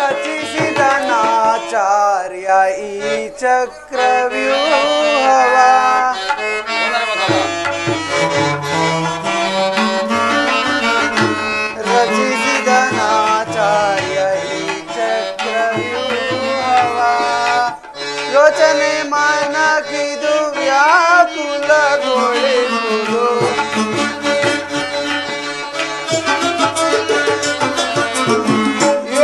ರಚಿಸಿದನಾಚಾರ್ಯ ಈ ಚಕ್ರವ್ಯೂಹವ. ರಚಿಸಿದನಾಚಾರ್ಯ ಈ ಚಕ್ರವ್ಯೂಹವ. ಯೋಚನೆ ಮನಕಿದು ವ್ಯಾಕುಲಗೊಳಿಸುವುದು.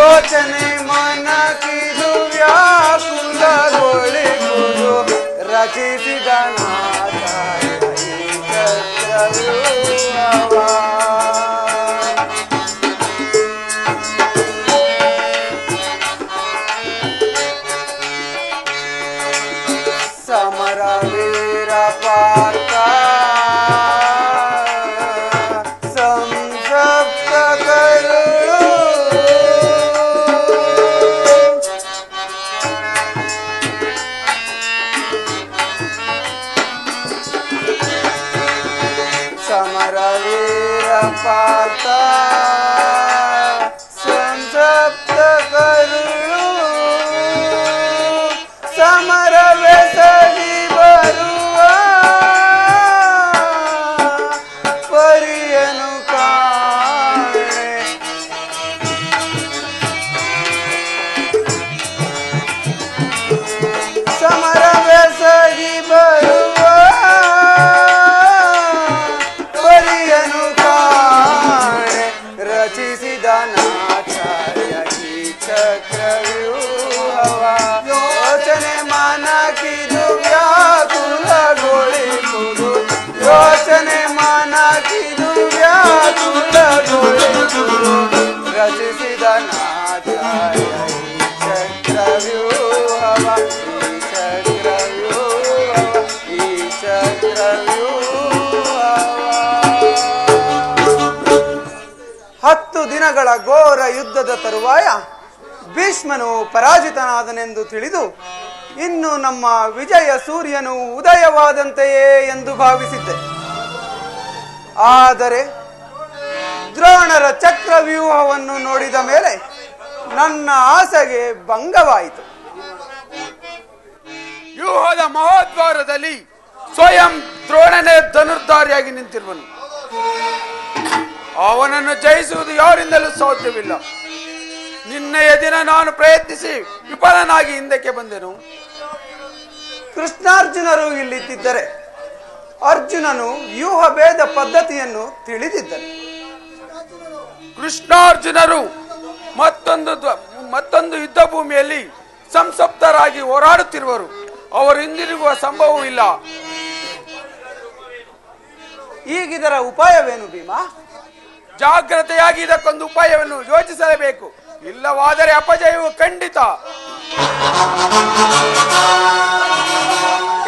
ಯೋಚನೆ ಮನಕಿದು ವ್ಯಾಕುಲಗೊಳಿಸುವುದು. ರಚಿಸಿದನಾಚಾರ್ಯ ಈ ಚಕ್ರವ್ಯೂಹವ. ಸಮರವೀರ ಪಾರ್ಥ ಸಂಸಪ್ತ ಕರುಳು. ಸಮರವೀರ ಪಾರ್ಥ ಸಂಸಪ್ತ ಕರುಳು. ಸಮರವೆಸಗಿ ಬರುವ ಪರಿಯನು ಕಾಣೆ. ಸಮರವೆಸಗಿ ಬರುವ ಪರಿಯನು ಕಾಣೆ. ರಚಿಸಿದನಾಚಾರ್ಯ ಈ ಚಕ್ರವ್ಯೂಹವ. ಯೋಚನೆ ಮನಕಿದು ವ್ಯಾಕುಲಗೊಳಿಸುವುದು. ಯೋಚನೆ ಮನಕಿದು ವ್ಯಾಕುಲಗೊಳಿಸುವುದು. ರಚಿಸಿದನಾಚಾರ್ಯ ಈ ಚಕ್ರವ್ಯೂಹವ. ಈ ಚಕ್ರವ್ಯೂಹವ. ಈ ಚಕ್ರವ್ಯೂಹವ. 10 ದಿನಗಳ ಘೋರ ಯುದ್ಧದ ತರುವಾಯ ಭೀಷ್ಮನು ಪರಾಜಿತನಾದನೆಂದು ತಿಳಿದು ಇನ್ನು ನಮ್ಮ ವಿಜಯ ಸೂರ್ಯನು ಉದಯವಾದಂತೆಯೇ ಎಂದು ಭಾವಿಸಿದ್ದೆ. ಆದರೆ ದ್ರೋಣರ ಚಕ್ರವ್ಯೂಹವನ್ನು ನೋಡಿದ ಮೇಲೆ ನನ್ನ ಆಸೆಗೆ ಭಂಗವಾಯಿತು. ವ್ಯೂಹದ ಮಹೋದ್ವಾರದಲ್ಲಿ ಸ್ವಯಂ ದ್ರೋಣನೇ ಧನುರ್ಧಾರಿಯಾಗಿ ನಿಂತಿರುವನು. ಅವನನ್ನು ಜಯಿಸುವುದು ಯಾರಿಂದಲೂ ಸಾಧ್ಯವಿಲ್ಲ. ನಿನ್ನೆಯ ದಿನ ನಾನು ಪ್ರಯತ್ನಿಸಿ ವಿಫಲನಾಗಿ ಹಿಂದಕ್ಕೆ ಬಂದೆನು. ಕೃಷ್ಣಾರ್ಜುನರು ಇಲ್ಲಿದ್ದರೆ ಅರ್ಜುನನು ವ್ಯೂಹ ಭೇದ ಪದ್ಧತಿಯನ್ನು ತಿಳಿದಿದ್ದನು. ಕೃಷ್ಣಾರ್ಜುನರು ಮತ್ತೊಂದು ಯುದ್ಧ ಭೂಮಿಯಲ್ಲಿ ಸಂಸಪ್ತರಾಗಿ ಹೋರಾಡುತ್ತಿರುವರು. ಅವರು ಹಿಂದಿರುಗುವ ಸಂಭವವಿಲ್ಲ. ಈಗಿದರ ಉಪಾಯವೇನು ಭೀಮ? ಜಾಗ್ರತೆಯಾಗಿ ಇದಕ್ಕೊಂದು ಉಪಾಯವನ್ನು ಯೋಚಿಸಲೇಬೇಕು. ಇಲ್ಲವಾದರೆ ಅಪಜಯವು ಖಂಡಿತ.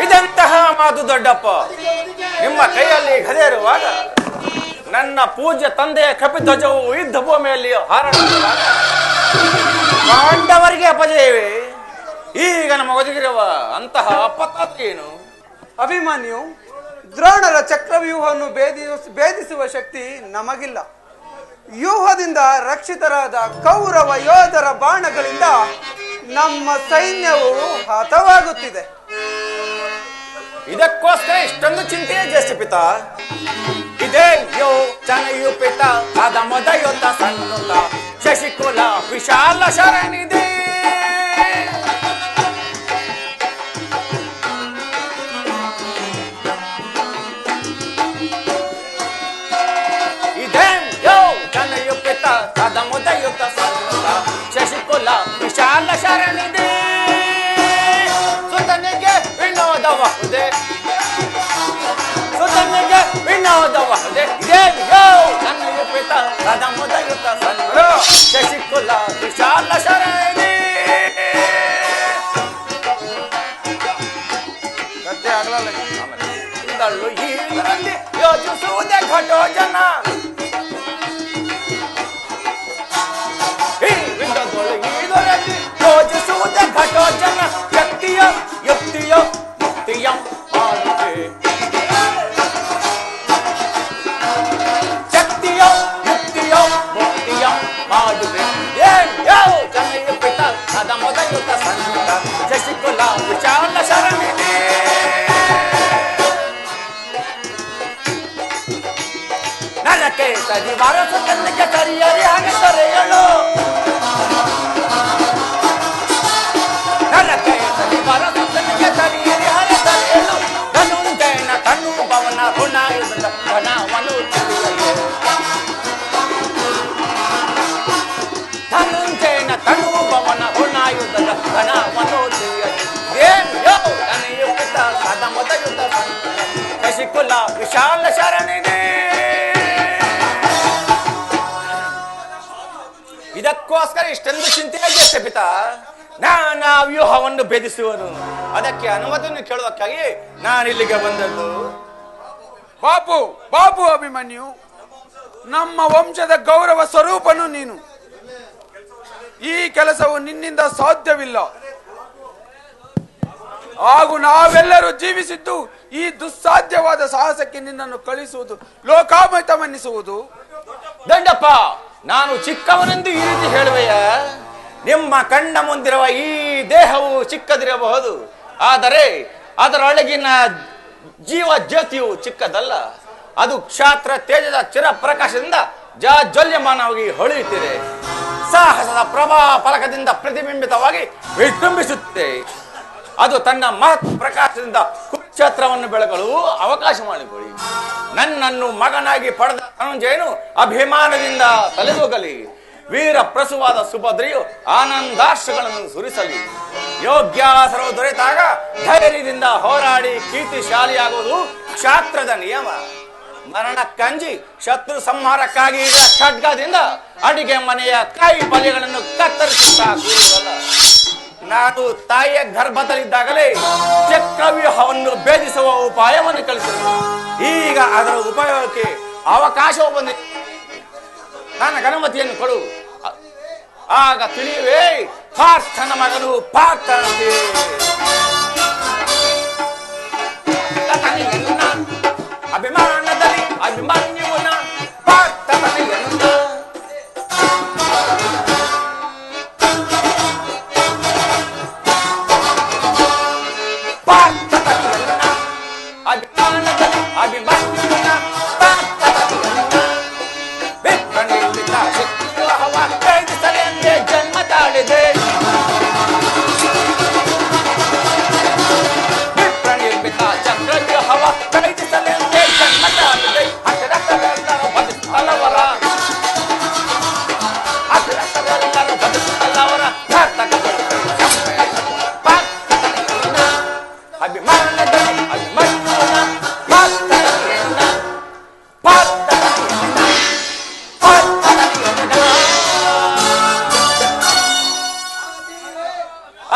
ಇದಂತಹ ಮಾತು ದೊಡ್ಡಪ್ಪ. ನಿಮ್ಮ ಕೈಯಲ್ಲಿ ಗದೆ ಇರುವಾಗ ನನ್ನ ಪೂಜ್ಯ ತಂದೆಯ ಕಪಿಧ್ವಜವು ಯುದ್ಧ ಭೂಮಿಯಲ್ಲಿ ಹಾರಾಡುವಾಗ ಪಾಂಡವರಿಗೆ ಅಪಜಯವೇ. ಈಗ ನಮ್ಮ ಒದಗಿರುವ ಅಂತಹ ಅಪತತ್ವ ಏನು? ಅಭಿಮನ್ಯು, ದ್ರೋಣರ ಚಕ್ರವ್ಯೂಹವನ್ನು ಭೇದಿಸುವ ಶಕ್ತಿ ನಮಗಿಲ್ಲ. ವ್ಯೂಹದಿಂದ ರಕ್ಷಿತರಾದ ಕೌರವ ಯೋಧರ ಬಾಣಗಳಿಂದ ನಮ್ಮ ಸೈನ್ಯವು ಹತವಾಗುತ್ತಿದೆ. ಇದಕ್ಕೋಸ್ಕರ ಇಷ್ಟೊಂದು ಚಿಂತೆಯೇ ಜ್ಯೇಷ್ಠ ಪಿತ. ಇದೇ ಯೋಚನೆಯು ಪಿತ ಆದ ಮೊದಯುತ ಸನ್ನುತ ಶಶಿಕುಲ ವಿಶಾಲ ಶರಣಿದೆ. ಮುದಯುತ ಸನ್ನುತ ಶಶಿಕುಲ ವಿಶಾಲ ಶರಣಿದೆ. ಸುತನಿಗೆ ವಿನೋದಬಹುದೇ, ಸುತನಿಗೆ ವಿನೋದಬಹುದೇ. ಇದೇಯೋ ನನ್ನ ಪಿತ ಸದ ಮುದಯುತ ಸನ್ನುತ ಶಶಿಕುಲ ವಿಶಾಲ ಶರಣಿ. ಇದರಲ್ಲಿ ಯೋಚಿಸುವುದೇ ಘಟೋಜನ. ಯೋಚಿಸುವುದೇ ಘಟೋಜನ. ಶಕ್ತಿಯ ಯುಕ್ತಿಯ ಮುಕ್ತಿಯ ಮಾಡುವೆ. ಶಕ್ತಿಯ ಯುಕ್ತಿಯ ಮುಕ್ತಿಯ ಮಾಡುವೆ. ಬಾರಸ ಕಣ್ಣಿಗೆ ಸರಿಯರಿ ಹಾಗೆ ಸರಿಯಳು ನನ್ನ ಕೈಯಲ್ಲಿ ಬಾರಸ ಕಣ್ಣಿಗೆ ಸರಿಯರಿ ಹಾಗೆ ಸರಿಯಳು ಧನುಂಜಯನ ತನು ಭವನ ಋಣಾಯುಧದ ಘನವನ್ನು ತಿಳಿಯಲು ಧನುಂಜಯನ ತನು ಭವನ ಋಣಾಯುಧದ ಘನವನ್ನು ತಿಳಿಯಲು ದೇವ್ಯೋ ತನೆಯುಕ್ತ ಸದಮದ ಯುದ್ಧ ಶಶಿಕುಲ ವಿಶಾಲ ಶರಣಿನೇ ಇದಕ್ಕೋಸ್ಕರ ಇಷ್ಟೊಂದು ಚಿಂತೆ ಇದೆಯೇ ಪಿತಾ ನಾನಾ ವ್ಯೂಹವನ್ನು ಭೇದಿಸುವನು ಅದಕ್ಕೆ ಅನುಮತಿಯನ್ನು ಕೇಳುವಕ್ಕಾಗಿ ನಾನಿಲ್ಲಿಗೆ ಬಂದದ್ದು ಬಾಪು ಬಾಪು ಅಭಿಮನ್ಯು ನಮ್ಮ ವಂಶದ ಗೌರವ ಸ್ವರೂಪನು ನೀನು ಈ ಕೆಲಸವು ನಿನ್ನಿಂದ ಸಾಧ್ಯವಿಲ್ಲ ಹಾಗೂ ನಾವೆಲ್ಲರೂ ಜೀವಿಸಿದ್ದು ಈ ದುಸ್ಸಾಧ್ಯವಾದ ಸಾಹಸಕ್ಕೆ ನಿನ್ನನ್ನು ಕಳಿಸುವುದು ಲೋಕಾಮೃತವೆನ್ನಿಸುವುದು ದಂಡಪ್ಪ ನಾನು ಚಿಕ್ಕವನೆಂದು ಈ ರೀತಿ ಹೇಳುವೆಯ ನಿಮ್ಮ ಕಣ್ಣ ಮುಂದಿರುವ ಈ ದೇಹವು ಚಿಕ್ಕದಿರಬಹುದು ಆದರೆ ಅದರೊಳಗಿನ ಜೀವ ಜ್ಯೋತಿಯು ಚಿಕ್ಕದಲ್ಲ ಅದು ಕ್ಷಾತ್ರ ತೇಜದ ಚಿರ ಪ್ರಕಾಶದಿಂದ ಜಾಜ್ವಲ್ಯಮಾನವಾಗಿ ಹೊಳೆಯುತ್ತಿದೆ ಸಾಹಸದ ಪ್ರಭಾ ಫಲಕದಿಂದ ಪ್ರತಿಬಿಂಬಿತವಾಗಿ ವಿಜೃಂಭಿಸುತ್ತೆ ಅದು ತನ್ನ ಮಹತ್ ಪ್ರಕಾಶದಿಂದ ಕುಕ್ಷೇತ್ರವನ್ನು ಬೆಳಗಲು ಅವಕಾಶ ಮಾಡಿಕೊಳ್ಳಿ ನನ್ನನ್ನು ಮಗನಾಗಿ ಪಡೆದ ಧನಂಜಯನು ಅಭಿಮಾನದಿಂದ ತಲೆದೂಗಲಿ ವೀರ ಪ್ರಸುವಾದ ಸುಭದ್ರೆಯು ಆನಂದಾಶ್ರಗಳನ್ನು ಸುರಿಸಲಿ ಯೋಗ್ಯಾಸರವು ದೊರೆತಾಗ ಧೈರ್ಯದಿಂದ ಹೋರಾಡಿ ಕೀರ್ತಿಶಾಲಿಯಾಗುವುದು ಕ್ಷಾತ್ರದ ನಿಯಮ ಮರಣ ಕಂಜಿ ಶತ್ರು ಸಂಹಾರಕ್ಕಾಗಿ ಇರುವ ಖಡ್ಗದಿಂದ ಅಡಿಗೆ ಮನೆಯ ಕಾಯಿ ಪಲ್ಯಗಳನ್ನು ಕತ್ತರಿಸುತ್ತಾ ಕೂರುವುದಲ್ಲ ನಾನು ತಾಯಿಯ ಗರ್ಭದಲ್ಲಿದ್ದಾಗಲೇ ಚಕ್ರವ್ಯೂಹವನ್ನು ಭೇದಿಸುವ ಉಪಾಯವನ್ನು ಕಲಿಸಿದರು ಈಗ ಅದರ ಉಪಯೋಗಕ್ಕೆ ಅವಕಾಶವು ಬಂದಿದೆ ನನ್ನ ಅನುಮತಿಯನ್ನು ಕೊಡು ಆಗ ತಿಳಿಯುವೆ ಪಾರ್ಥನ ಮಗನು ಪಾರ್ಥನಂತೆ ಅಭಿಮಾನದಲ್ಲಿ ಅಭಿಮಾನ್ಯವನ ಪಾರ್ಥನೆಯನ್ನ ಅಭಿಮಾನದಲ್ಲಿ ಅಭಿಮಾನ್ಯವನ ಪಾರ್ಥನೆಯನ್ನ ವಿಪ್ರನಿರ್ಮಿತ ಶಕ್ತಿವಾಹವ ಕೈದಿಸಲೆಂದೇ ಜನ್ಮ ತಾಳಿದೆ ವಿಪ್ರನಿರ್ಮಿತ ಚಕ್ರವ್ಯೂಹವ ಕೈದಿಸಲೆಂದೇ ಜನ್ಮ ತಾಳಿದೆ ಅಕ್ಷರಸ್ಥರೆಲ್ಲರೂ ಬದುಕಲ್ಲವರ ಅಕ್ಷರಸ್ಥರೆಲ್ಲರೂ ಬದುಕಲ್ಲವರ ಅಭಿಮಾನದಲ್ಲಿ ಅಭಿಮಾನ್ಯವನ ಪಾರ್ಥನೆಯನ್ನ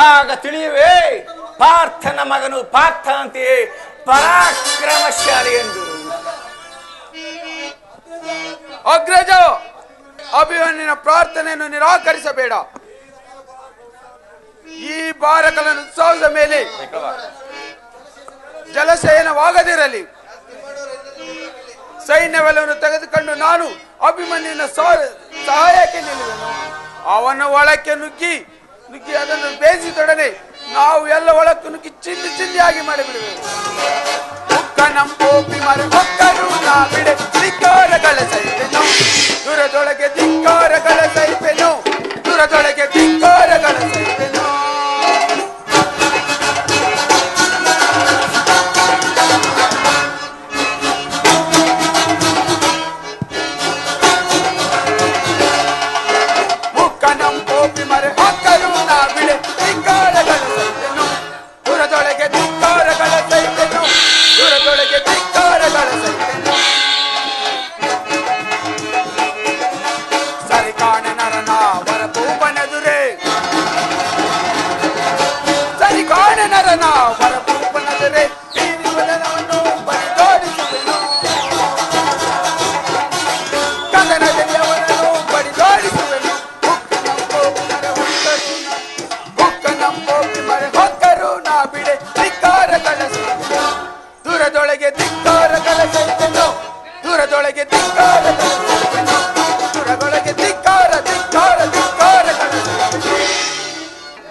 ಆಗ ತಿಳಿಯುವೆ ಪಾರ್ಥನ ಮಗನು ಪಾರ್ಥ ಅಂತೆಯೇ ಪರಾಕ್ರಮಶಾಲಿ ಎಂದು ಅಗ್ರಜ ಅಭಿಮನ್ಯನ ಪ್ರಾರ್ಥನೆಯನ್ನು ನಿರಾಕರಿಸಬೇಡ ಈ ಬಾರಕಲನ ಉತ್ಸವದ ಮೇಲೆ ಜಲಶಯನವಾಗದಿರಲಿ ಸೈನ್ಯವೆಲ್ಲವನ್ನು ತೆಗೆದುಕೊಂಡು ನಾನು ಅಭಿಮನ್ಯನ ಸಹಾಯಕ್ಕೆ ನಿಲ್ಲುವೆನು ಅವನ ಒಳಕ್ಕೆ ನುಗ್ಗಿ ಅದನ್ನು ಬೇಯಿಸಿದೊಡನೆ ನಾವು ಎಲ್ಲ ಒಳಕ್ಕೆ ನುಗ್ಗಿ ಚಿಂದಿ ಚಿಂದಿಯಾಗಿ ಮಾಡಿಬಿಡುವೆವು ನಂಬೋಪಿ ಮರ ಹೊಕ್ಕರು ನಾ ಬಿಡೆ ಧಿಕ್ಕಾರಗಳ ಸೈಪೆನು ದೂರದೊಳಗೆ ಧಿಕ್ಕಾರಗಳ ಸೈಪೆನು ದೂರದೊಳಗೆ ಧಿಕ್ಕಾರಗಳ ಸೈಪೆನು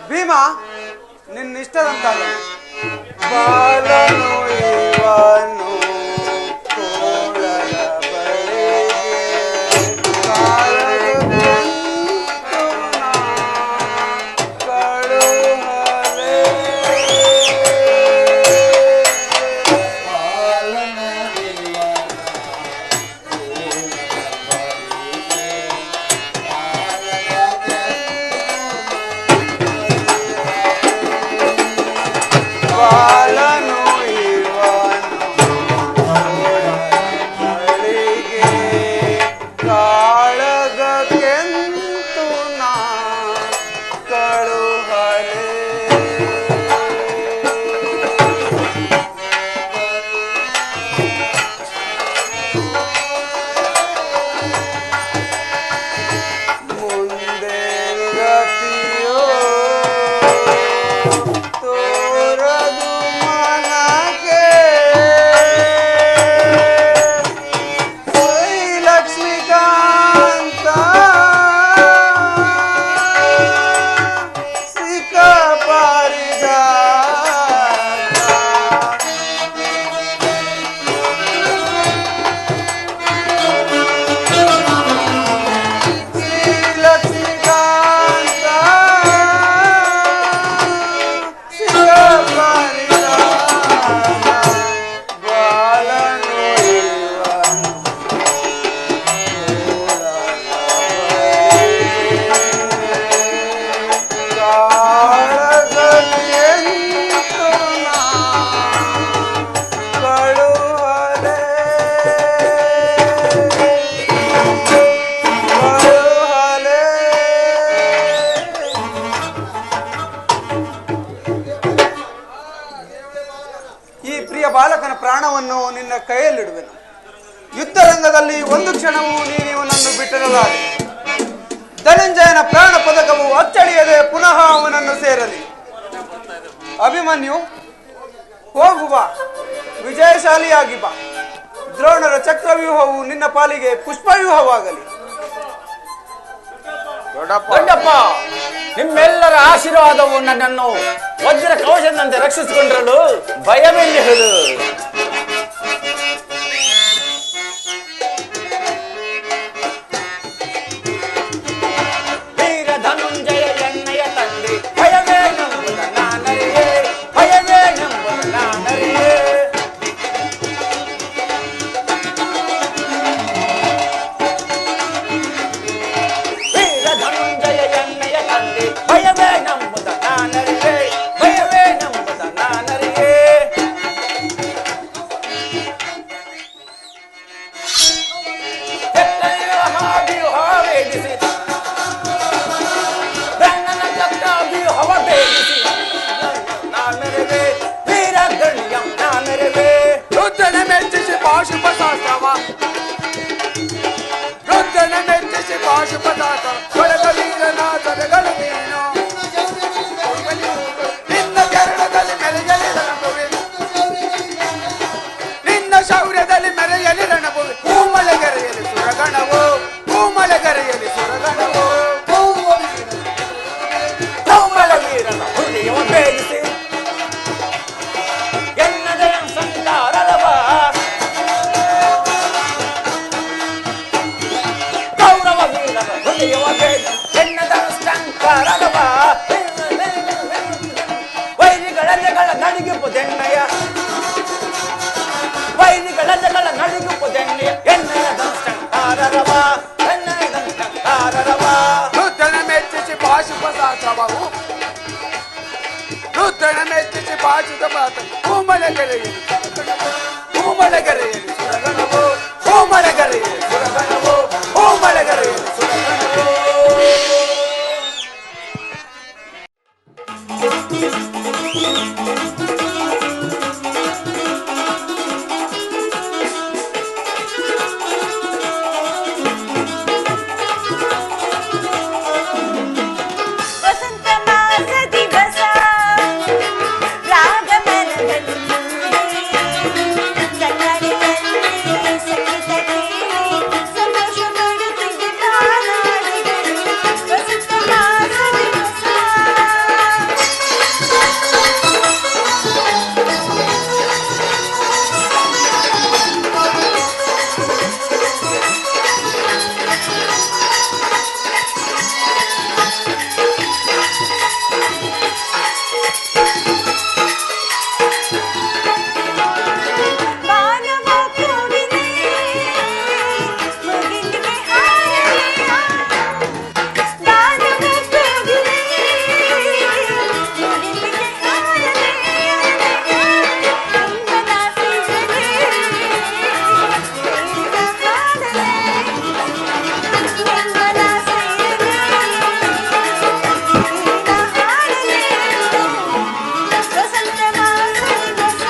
ಭೀಮಾ ನಿನ್ನಿಷ್ಟದಂತಾಗಲಿ ಬಾಲನು ಇವನು ಕೋಳಲ ಬಳಿಗೆ ಕ್ಷಣವೂ ನೀನಿವನನ್ನು ಬಿಟ್ಟಿರಲಾರೆ. ಧನಂಜಯನ ಪ್ರಾಣ ಪದಕವು ಅಚ್ಚಳಿಯದೆ ಪುನಃ ಅವನನ್ನು ಸೇರಲಿ. ಅಭಿಮನ್ಯು, ಹೋಗು ಬಾ, ವಿಜಯಶಾಲಿಯಾಗಿ ಬಾ. ದ್ರೋಣರ ಚಕ್ರವ್ಯೂಹವು ನಿನ್ನ ಪಾಲಿಗೆ ಪುಷ್ಪವ್ಯೂಹವಾಗಲಿ. ದೊಡ್ಡಪ್ಪ, ನಿಮ್ಮೆಲ್ಲರ ಆಶೀರ್ವಾದವು ನನ್ನನ್ನು ವಜ್ರ ಕವಚದಂತೆ ರಕ್ಷಿಸಿಕೊಂಡಿರಲು ಭಯವೆಂದಿರಲು. ವೀರ ಧನುಂಜಯ ಎಣ್ಣೆಯ ತಂದೆ ಭಯವೇನೆಂಬುದ ನಾನರಿಯೇ, ಭಯವೇನೆಂಬುದ ನಾನರಿಯೇ. ಭಯವೇ ನಂಬುದ ನಾನರಿಯೇ, ಭಯವೇ ನಂಬುದ ನಾನರಿಯೇ. ವ್ಯೂಹವೇದಿಸಿ ಬ್ರಹ್ಮನ ಚಕ್ರವ್ಯೂಹವ ಭೇದಿಸಿ ನಾನರಿವೆ, ವೀರ ಗಣ್ಯಂ ನಾನರಿವೆ. ರುದ್ರನ ಮೆಚ್ಚಿಸಿ ಪಾಶುಪತಾಸ್ತ್ರವ, ರುದ್ರನ ಮೆಚ್ಚಿಸಿ ಪಾಶುಪತಾಸ್ತ್ರ ಒಳಗ ವೀರನಾಥಗಳು ನೀನು. ನಿನ್ನ ಚರಣದಲ್ಲಿ ಮೆರೆಯಲಿ ರಣಭುವಿ, ನಿನ್ನ ಶೌರ್ಯದಲ್ಲಿ ಮೆರೆಯಲಿ ರಣಭುವಿ. ಭೂಮಳೆಗರೆಯಲಿ ಸುರಗಣವು, ಭೂಮಳೆಗರೆಯಲಿ ಸುರಗಣವು. ಕೌಮಲ ವೀರನ ಹೃದಯವ ಭೇದಿಸಿ ಎನ್ನದಯ ಸಂತಾರದವ, ಕೌರವ ವೀರನ ಹೃದಯವ ಭೇದಿಸಿ ಎನ್ನದ ಸಂತಾರದವ. ವೈರಿಗಳೆಲ್ಲ ನಡಿಗುವುದೆಣ್ಣೆಯ, ವೈರಿಗಳೆಲ್ಲ ನಡಿಗುವುದೆಣ್ಣೆಯ ಎನ್ನದ ಸಂತಾರದವ, ಎನ್ನದ ಸಂತಾರದವ. ರುದ್ರನ ಮೆಚ್ಚಿಸಿ ಪಾಶುಪತಾಸ್ತ್ರವು, ರುದ್ರನ ಮೆಚ್ಚಿಸಿ ಪಾಶುಪತಾಸ್ತ್ರ ಭೂಮಳೆಗರೆಯಲಿ, ಭೂಮಳೆಗರೆಯಲಿ ಸುರಗಣವು, ಭೂಮಳೆಗರೆಯಲಿ ಸುರಗಣವು, ಭೂಮಳೆಗರೆಯಲಿ ಸುರಗಣವು. ವಸಂತ ಮಾಸ ದಿವಸ ರಾಗಮನದಲ್ಲಿ ಕನ್ನಡಿಯಲ್ಲಿ ಸಂಗೀತ ಕೇಳಿ ಸಂತೋಷ ಪಡುತ್ತಿದ್ದ ನಾಡಿಗಳು. ವಸಂತ ಮಾಸ ದಿವಸ ಮಾನವ ಕೋವಿಲೆ ಮುಗಿಲಿಗೆ ಹಾರಲಿಯ, ಮಾನವ ಕೋವಿಲೆ ಮುಗಿಲಿಗೆ ಹಾರಲಿಯ. ಇಂದನ ಸೀಸನೆ ನೀರಿನ ಹಾಡಲೆ, ಇಂದನ ಸೀಸನೆ ನೀರಿನ ಹಾಡಲೆ. ವಸಂತ ಮಾಸ ದಿವಸ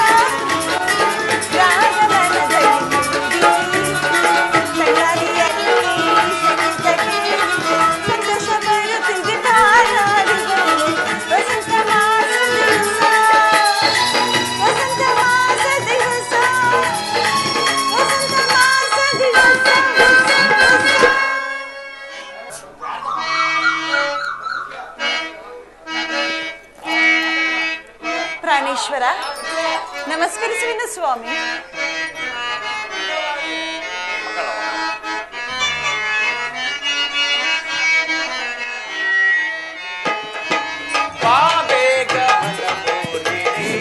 ರಾಗವನದಲ್ಲಿ ಕಳ್ಳರಿಯಲ್ಲಿ ಸಂಗೀತ ಕೇಳಿ ಸಂತೋಷ ಪಡುತ್ತಿದ್ದ ನಾಡಿಗಳು. ವಸಂತ ಮಾಸ ದಿವಸ, ವಸಂತ ಮಾಸ ದಿವಸ, ವಸಂತ ಮಾಸ ದಿವಸ. ಪ್ರಾಣೇಶ್ವರ, ನಮಸ್ಕರಿಸುವಿನ ಸ್ವಾಮಿ. ಪಾಬೇಗ ಮನಮೋಹಿನಿ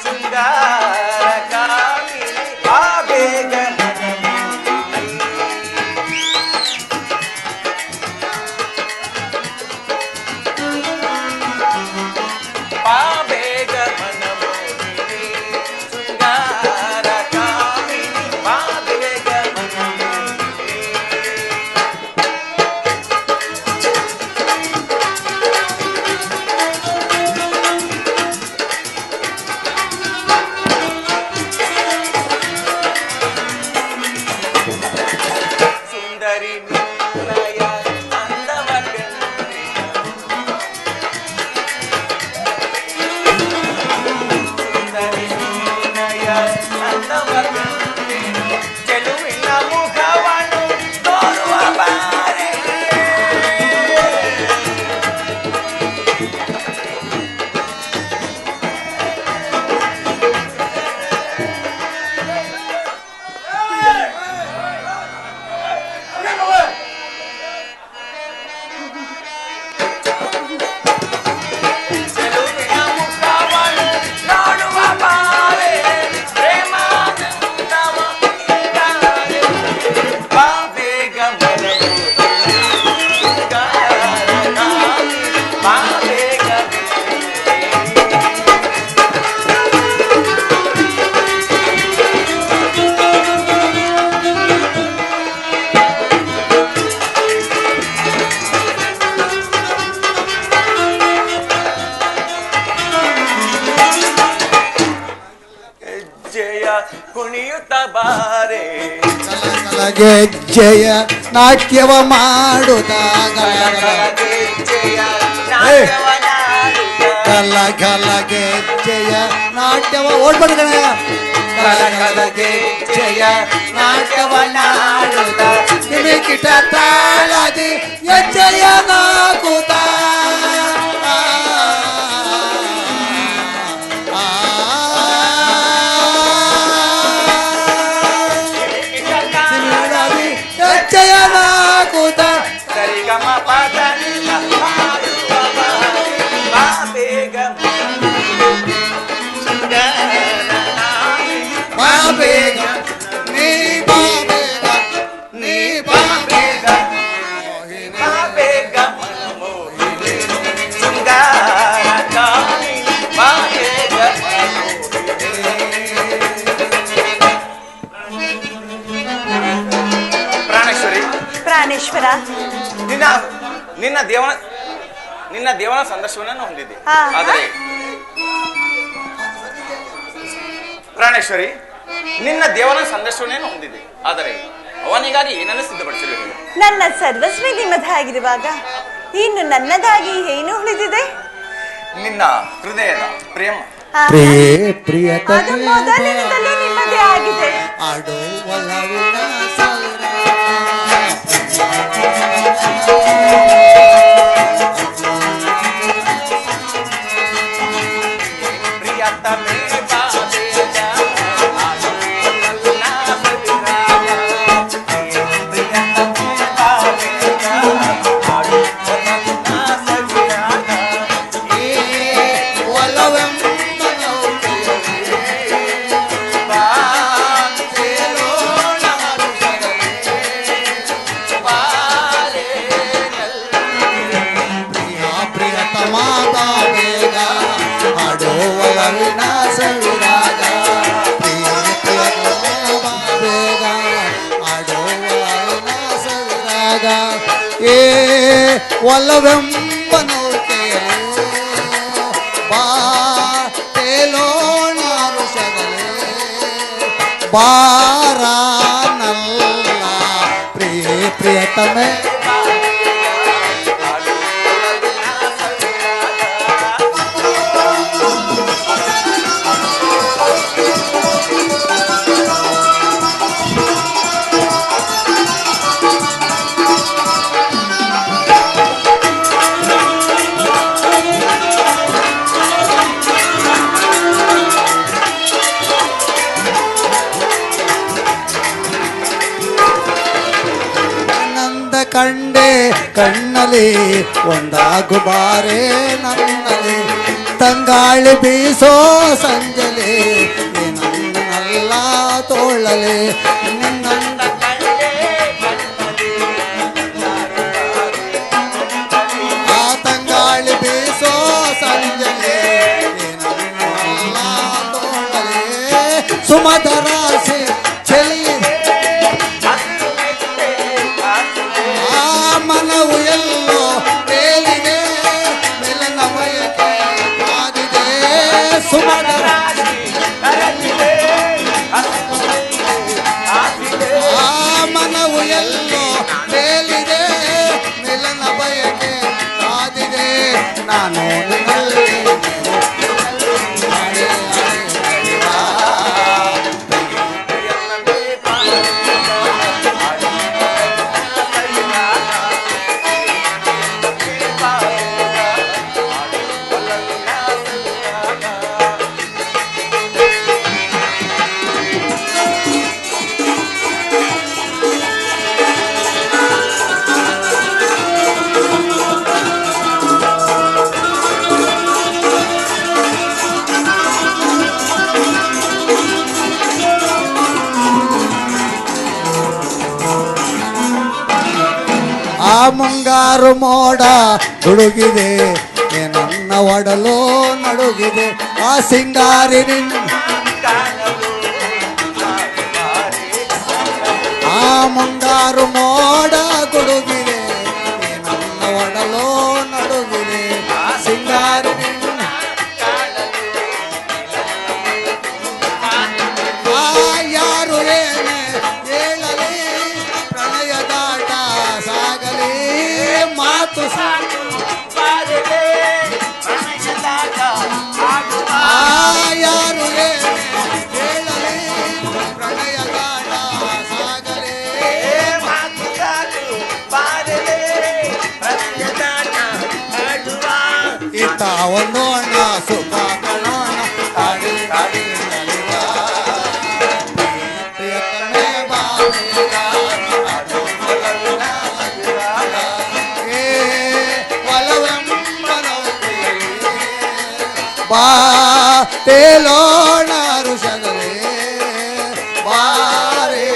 ಶೃಂಗಾರ ಕಾಮಿನಿ, ಪಾಬೇಗ ಮನಮೋಹಿನಿ. ಪಾಬೇಗ ಮನಮೋಹಿನಿ ಶೃಂಗಾರ ಕಾಮಿನಿ. ಗೆಜ್ಜೆಯ ನಾಟ್ಯವ ಮಾಡುತ್ತಾ ಗಲ ಗಲ ಗೆಜ್ಜೆಯ ನಾಟ್ಯವ ಓಡ್ಬಾರ್ದು ಕಣಯ್ಯ. ಗಲ ಗಲ ಗೆಜ್ಜೆಯ ನಾಟ್ಯವ ನಾಡುತ್ತ ಕಿಟ ತಾಳದಿ ಹೆಜ್ಜೆಯ ನಾಕುತ್ತ ಹೆಜ್ಜೆಯ ನಾಕುತ್ತ ಸರಿಗಮ ಪದನಿ ಬಾ ಬೇಗ ನೀ ಬಾ ಬೇಗ ನೀ ಬಾ ಬೇಗ ಪ್ರಾಣೇಶ್ವರಿ, ಪ್ರಾಣೇಶ್ವರ. ನಿನ್ನ ದೇವನ ಸಂದರ್ಶನವನ್ನು ಹೊಂದಿದ್ದೆ. ಹಾ. ಆದರೆ ಪ್ರಾಣೇಶ್ವರಿ, ನಿನ್ನ ದೇವನ ಸಂದರ್ಶನವನ್ನು ಹೊಂದಿದ್ದೆ. ಆದರೆ ಅವನಿಗಾಗಿ ಏನನ್ನು ಸಿದ್ಧಪಡಿಸಿರುವೆ? ನನ್ನ ಸರ್ವಸ್ವೇ ನಿಮ್ಮದಾಗಿರುವಾಗ ಇನ್ನು ನನ್ನದಾಗಿ ಏನು ಉಳಿದಿದೆ? ನಿನ್ನ ಹೃದಯದ ಪ್ರೇಮ. ಪ್ರಿಯತ ಅದು ಮೊದಲಿನಿಂದಲೂ ನಿಮ್ಮದೇ ಆಗಿದೆ. ಆಡೋ ಒಲವಿನ ಸಾವಿರ ಒಲವೆಂಬ ನೌಕೆಯಲು ಬಾ ತೇಲೋಣ ಋಷಗಲೇ ಬಾರಾನಲ್ಲ ಪ್ರಿಯತಮೆ ಕಂಡೆ ಕಣ್ಣಲ್ಲಿ ಒಂದಾಗುಬಾರೆ ನನ್ನಲ್ಲಿ ತಂಗಾಳಿ ಬೀಸೋ ಸಂಜಲೆ ನನ್ನಲ್ಲ ತೋಳಲೆ ನಿನ್ನಂದ ಆ ತಂಗಾಳಿ ಬೀಸೋ ಸಂಜಲೆ ನನ್ನಲ್ಲ ತೋಳಲೆ ಸುಮಧರಾಸೆ ಚೆಲ್ಲಿ ಮನವು ಎಲ್ಲೋ ತೇಲಿದೆ ಮೆಲನ ಬಯಕೆ ಆಗಿದೆ ಸುಮಧರ ಆ ಮನವು ಎಲ್ಲೋ ತೇಲಿದೆ ಮೆಲನ ಬಯಕೆ ಆಗಿದೆ ನಾನು ನಿನ್ನಲ್ಲಿ ಮುಂಗಾರು ಮೋಡ ಹುಡುಗಿದೆ ನನ್ನ ಒಡಲು ನಡುಗಿದೆ ಆ ಸಿಂಗಾರಿ ಆ ಮುಂಗಾರು ಮೋಡ ಗುಡುಗಿದೆ ನನ್ನ ಒಡಲು ನಡುಗಿದೆ ಸಿಂಗಾರಿ ಯಾರು ಏನೇ ಹೇಳಲಿ ಯಾರು ಹೇಳಲೇ ಪ್ರಣಯಗಾನ ಸಾಗಲೇ ಇತ್ತ ಒಂದೋಣ ಸುಖ ಕಣೋಣ ಕಾಡಿ ಕಾಡಿ ನಲಿವ ಪ್ರಿಯತಮೆ ಬಾವಿಗ ಬಾ ತೇಲೋಣ ಋಷಗಲೇ ಬಾರೇ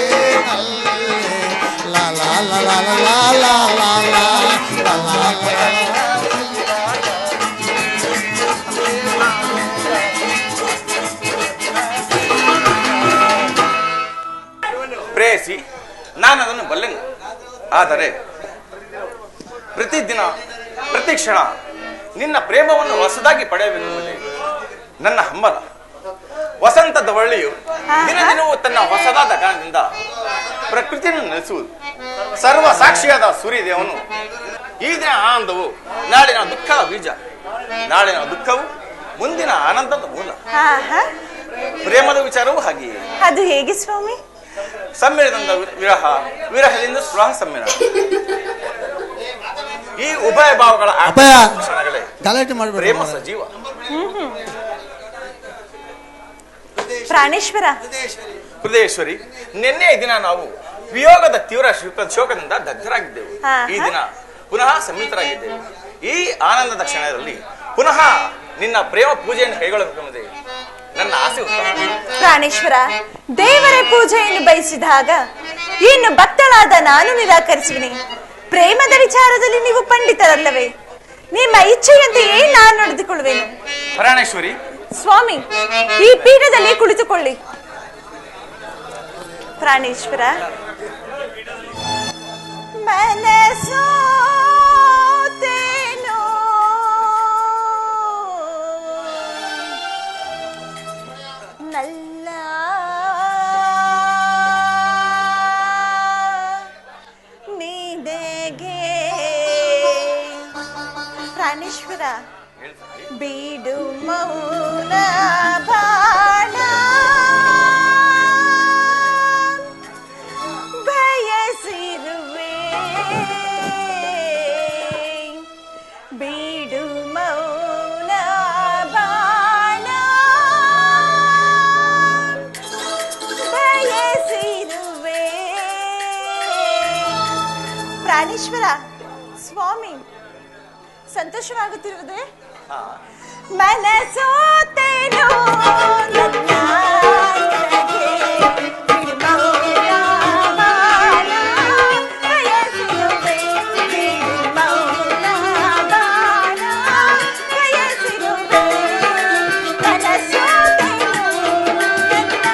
ಲಾ ಲಾ ಲಾ ಲಾ ಲಾ ಲಾ ಲಾ ಲಾ ಪ್ರೇಯಸಿ, ನಾನು ಅದನ್ನು ಬಲ್ಲೆನು. ಆದರೆ ಪ್ರತಿದಿನ ಪ್ರತಿ ಕ್ಷಣ ನಿನ್ನ ಪ್ರೇಮವನ್ನು ಹೊಸದಾಗಿ ಪಡೆಯಬೇಕೆಂಬುದೇ ನನ್ನ ಹಂಬಲ. ವಸಂತದ ಒಳ್ಳೆಯು ದಿನ ದಿನವೂ ತನ್ನ ಹೊಸದಾದ ಗಾನದಿಂದ ಪ್ರಕೃತಿಯನ್ನು ನೆಲೆಸುವುದು. ಸರ್ವ ಸಾಕ್ಷಿಯಾದ ಸೂರ್ಯದೇವನು ಈ ದಿನ ಆನಂದವು ನಾಳಿನ ದುಃಖದ ಬೀಜ, ನಾಳಿನ ದುಃಖವು ಮುಂದಿನ ಆನಂದದ ಮೂಲ. ಪ್ರೇಮದ ವಿಚಾರವೂ ಹಾಗೆಯೇ. ಅದು ಹೇಗೆ ಸ್ವಾಮಿ? ಸಮ್ಮಿಳನದಿಂದ ವಿರಹ, ವಿರಹದಿಂದ ಸ್ಪೃಹ ಸಮ್ಮಿಳನ. ಈ ಉಭಯ ಭಾವಗಳ ಕ್ಷಣಗಳೇ ಪ್ರೇಮ ಸಜೀವ. ಪ್ರಾಣೇಶ್ವರ, ಹೃದಯೇಶ್ವರಿ, ನಿನ್ನೆ ದಿನ ನಾವು ವಿಯೋಗದ ತೀವ್ರ ಶೋಕದಿಂದ ದಗ್ಧರಾಗಿದ್ದೆವು. ಈ ದಿನ ಪುನಃ ಸಮ್ಮಿತರಾಗಿದ್ದೆವು. ಈ ಆನಂದದ ಕ್ಷಣದಲ್ಲಿ ಪುನಃ ನಿನ್ನ ಪ್ರೇಮ ಪೂಜೆಯನ್ನು ಕೈಗೊಳ್ಳಬೇಕೆಂಬುದೇ ನನ್ನ ಆಸೆ. ಉತ್ತಮ ಪ್ರಾಣೇಶ್ವರ, ದೇವರ ಪೂಜೆಯನ್ನು ಬಯಸಿದಾಗ ಇನ್ನು ಭಕ್ತಳಾದ ನಾನು ನಿರಾಕರಿಸುವಿನಿ. ಪ್ರೇಮದ ವಿಚಾರದಲ್ಲಿ ನೀವು ಪಂಡಿತರಲ್ಲವೇ? ನಿಮ್ಮ ಇಚ್ಛೆಯಂತೆಯೇ ನಾನು ನಡೆದುಕೊಳ್ಳುವೆನು. ಪ್ರಾಣೇಶ್ವರಿ, ಸ್ವಾಮಿ, ಈ ಪೀಠದಲ್ಲಿ ಕುಳಿತುಕೊಳ್ಳಿ. ಪ್ರಾಣೇಶ್ವರ, ಮನಸೋತೇನೋ ನಲ್ಲ ನಿನಗೆ. ಪ್ರಾಣೇಶ್ವರ, ಬೀಡು ಮೌನ ಬಾಣ ಬಯಸಿರುವೆ, ಬೀಡು ಮೌನ ಬಾಣ ಬಯಸಿರುವೆ. ಪ್ರಾಣೇಶ್ವರ, ಸ್ವಾಮಿ, ಸಂತೋಷವಾಗುತ್ತಿರುವುದೇ? ಮನಸೋತೇನೋ ನನ್ನ ನಿನಗೆ, ಬಿಡು ಮೌನ ಬಾಣ ಬಯಸಿರುವೆ, ಬಿಡು ಮೌನ ಬಾಣ ಬಯಸಿರುವೆ. ಮನಸೋತೇನೋ ನನ್ನ.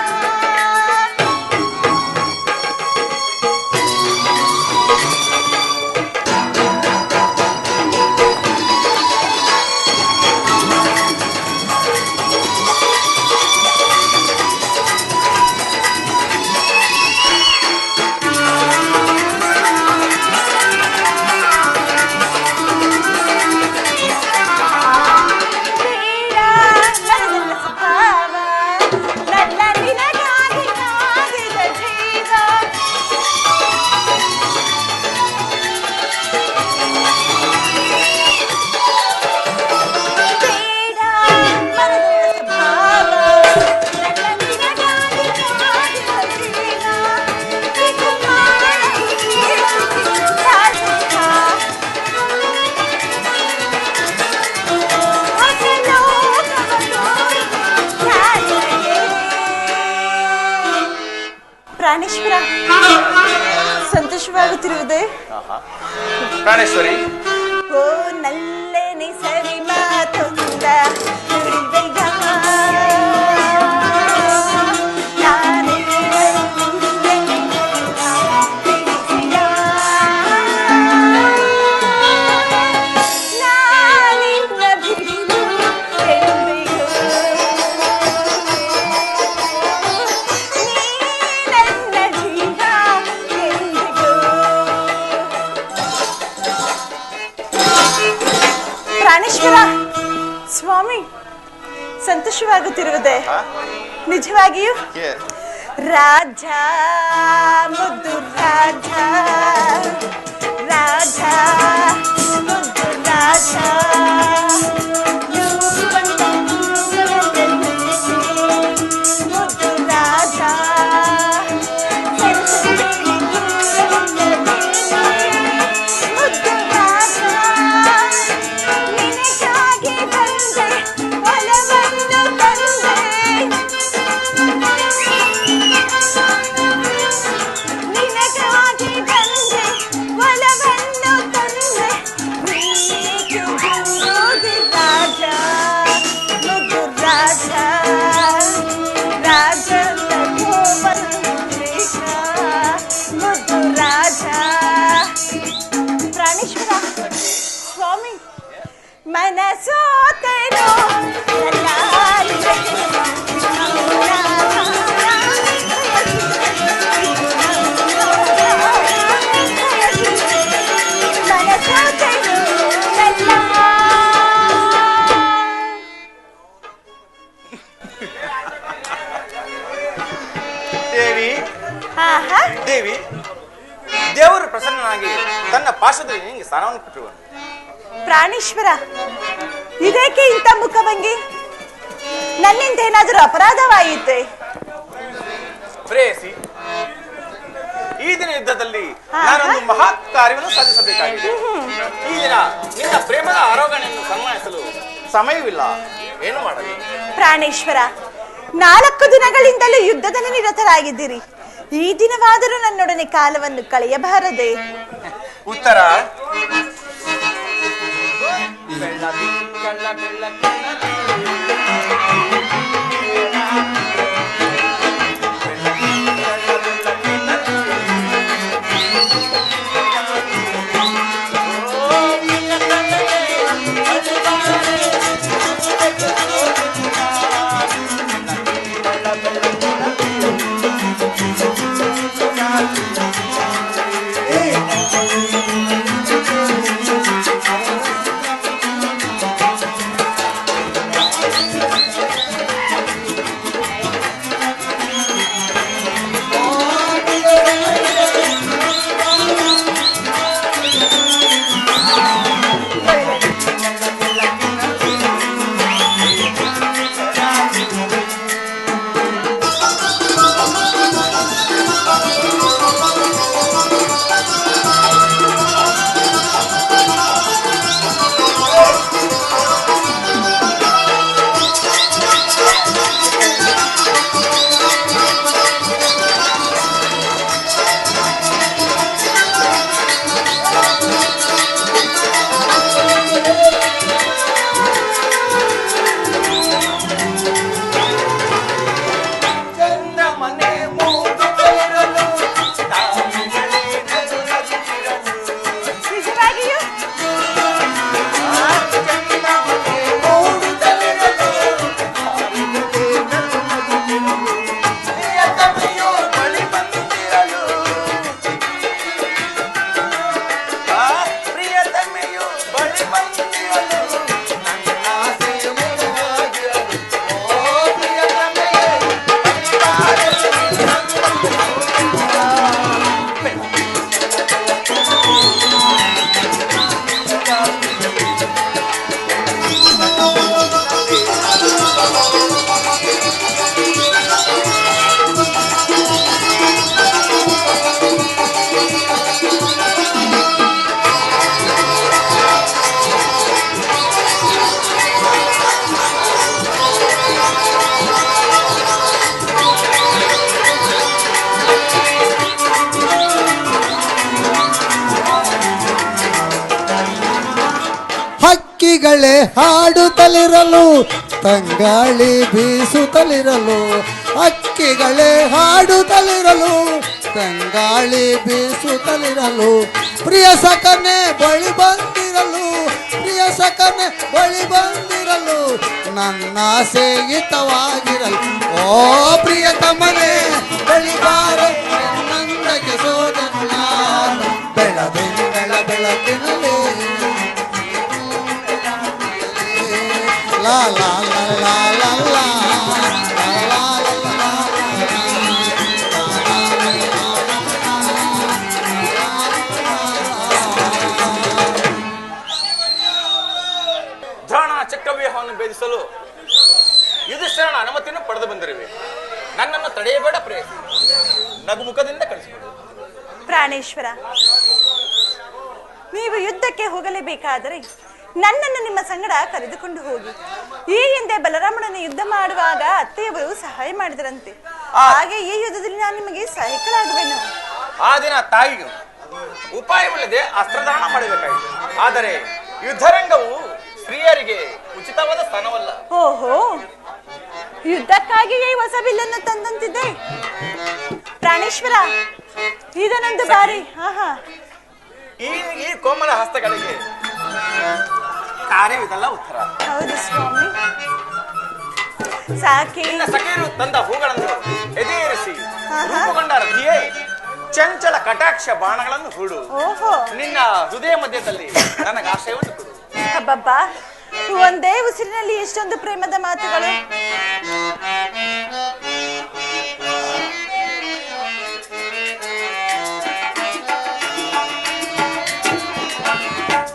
ಪ್ರಾಣೇಶ್ವರ, ಸಂತೋಷವಾಗುತ್ತಿರುವುದೇ? ಪ್ರಾಣೇಶ್ವರಿ, ಓ ನಲ್ಲೆನೆ ಸರಿ ಮಾತೊಂದ ನುಡಿವೆಗ, ಪ್ರಾಣೇಶ್ವರ ಸ್ವಾಮಿ, ಸಂತೋಷವಾಗುತ್ತಿರುವುದೇ? ನಿಜವಾಗಿಯೂ ರಾಜ, ಮುದ್ದು ರಾಜ, ರಾಜ, ಮುದ್ದು ರಾಜ, ಮುದ್ದು ರಾಜ, ಮುದ್ದು ರಾಜ, ನಿನಗಾಗಿ ಬಂದೆ ಒಲವನ್ನು ತಂದೆ, ನಿನಗಾಗಿ ಬಂದೆ ಒಲವನ್ನು ತಂದೆ, ನೀನು ಮುದ್ದು ರಾಜ, ಮುದ್ದು ರಾಜ, ರಾಜನ ಗೋಪುರೇಶ, ಮುದ್ದು ರಾಜ. ಪ್ರಾಣೇಶ್ವರ ಸ್ವಾಮಿ, ಮನಸೋತೆನೋ ದೇವಿ, ದೇವಿ, ದೇವರು ಪ್ರಸನ್ನನಾಗಿ ತನ್ನ ಪಾರ್ಶ್ವದಲ್ಲಿ ನಿನಗೆ ಸ್ಥಾನವನ್ನು ಕೊಟ್ಟಿರುವನು. ಪ್ರಾಣೇಶ್ವರ, ಇದೇಕೆ ಇಂಥ ಮುಖಭಂಗಿ? ನನ್ನಿಂದ ಏನಾದರೂ ಅಪರಾಧವಾಯಿತೆ? ಪ್ರೇಯಸಿ, ಈ ದಿನ ಯುದ್ಧದಲ್ಲಿ ನಾನೊಂದು ಮಹತ್ ಕಾರ್ಯವನ್ನು ಸಾಧಿಸಬೇಕಾಗಿದೆ. ಈ ದಿನ ನಿನ್ನ ಪ್ರೇಮದ ಆರೋಗಣೆಯನ್ನು ಸನ್ಮಾನಿಸಲು ಸಮಯವಿಲ್ಲ. ಏನು ಮಾಡಲಿ? ಪ್ರಾಣೇಶ್ವರ, 4 ದಿನಗಳಿಂದಲೂ ಯುದ್ಧದಲ್ಲಿ ನಿರತರಾಗಿದ್ದೀರಿ. ಈ ದಿನವಾದರೂ ನನ್ನೊಡನೆ ಕಾಲವನ್ನು ಕಳೆಯಬಾರದೆ? ಉತ್ತರ ಹಕ್ಕಿಗಳೇ ಹಾಡುತ್ತಲಿರಲು, ತಂಗಾಳಿ ಬೀಸುತ್ತಲಿರಲು, ಹಕ್ಕಿಗಳೇ ಹಾಡುತ್ತಲಿರಲು, ತಂಗಾಳಿ ಬೀಸುತ್ತಲಿರಲು, ಪ್ರಿಯ ಸಖನೆ ಬಳಿ ಬಂದಿರಲು, ಪ್ರಿಯ ಸಖನೆ ಬಳಿ ಬಂದಿರಲು, ನನ್ನ ಸೇಹಿತವಾಗಿರಲು, ಓ ಪ್ರಿಯತಮನೆ ಬಳಿ ಬಾರ ನಂದಕ್ಕೆ ಸೋದನ ಬೆಳದಿಂಗಳ ಬೆಳಕಿನಲ್ಲಿ ಲಾ ಲಾ ಲಾ ಲಾ ಲಾ ಲಾ. ದ್ರೋಣ ಚಕ್ರವ್ಯೂಹವನ್ನು ಭೇದಿಸಲು ಯುಧಿಷ್ಠಿರನ ಅನುಮತಿಯನ್ನು ಪಡೆದು ಬಂದಿರುವೆ. ನನ್ನನ್ನು ತಡೆಯಬೇಡ ಪ್ರೇಯಸಿ, ನಗುಮುಖದಿಂದ ಕಳಿಸಿಬಿಡು. ಪ್ರಾಣೇಶ್ವರ, ನೀವು ಯುದ್ಧಕ್ಕೆ ಹೋಗಲೇಬೇಕಾದರೆ ನನ್ನನ್ನು ನಿಮ್ಮ ಸಂಗಡ ಕರೆದುಕೊಂಡು ಹೋಗಿ. ಈ ಹಿಂದೆ ಬಲರಾಮನನ್ನು ಯುದ್ಧ ಮಾಡುವಾಗ ಅತ್ತೆಯವರು ಸಹಾಯ ಮಾಡಿದರಂತೆ. ಹಾಗೆ ಈ ಯುದ್ಧದಲ್ಲಿ ನಾನು ನಿಮಗೆ ಸಹಾಯಕರಾಗುವೆನು. ಆ ದಿನ ತಾಯಿಯು ಉಪಾಯವಿಲ್ಲದೆ ಅಸ್ತ್ರದಾನ ಮಾಡಬೇಕಾಯಿತು. ಆದರೆ ಯುದ್ಧರಂಗವು ಸ್ತ್ರೀಯರಿಗೆ ಉಚಿತವಾದ ಸ್ಥಾನವಲ್ಲ. ಓಹೋ, ಯುದ್ಧಕ್ಕಾಗಿಯೇ ಹೊಸ ಬಿಲ್ಲನ್ನು ತಂದಂತಿದ್ದೆ. ಪ್ರಾಣೇಶ್ವರ, ಇದನ್ನೊಂದು ಬಾರಿ. ಈ ಕೋಮಲ ಹಸ್ತಗಳಿಗೆ ಕಾರ್ಯವಿದಲ್ಲ ಉತ್ತರ. ಹೌದು ಸ್ವಾಮಿ, ಸಾಕಿ. ನಿನ್ನ ಸಖಿಯರು ತಂದ ಹೂಗಳನ್ನು ಎದೆಯೇರಿಸಿ ರೂಪುಗೊಂಡ ರಥಿಯೇ ಚಂಚಲ ಕಟಾಕ್ಷ ಬಾಣಗಳನ್ನು ಹೂಡು. ಓಹೋ, ನಿನ್ನ ಹೃದಯ ಮಧ್ಯದಲ್ಲಿ ನನಗೆ ಆಶಯವನ್ನು ಕೊಡು. ಹಬ್ಬಬ್ಬಾ, ಒಂದೇ ಉಸಿರಿನಲ್ಲಿ ಎಷ್ಟೊಂದು ಪ್ರೇಮದ ಮಾತುಗಳು.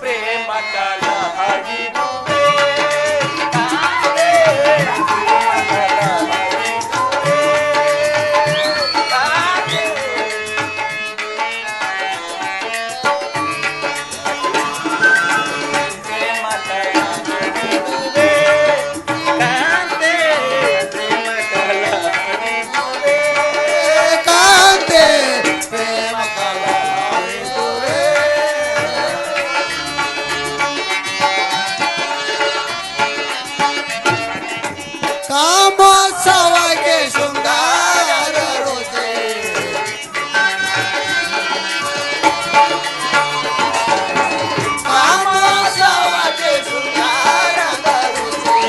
ಪ್ರೇಮ ಕಾಲ ಕಾಮೋತ್ಸವಕ್ಕೆ ಶೃಂಗಾರ ರುಚಿ. ಕಾಮೋತ್ಸವಕ್ಕೆ ಶೃಂಗಾರದ ರುಚಿ.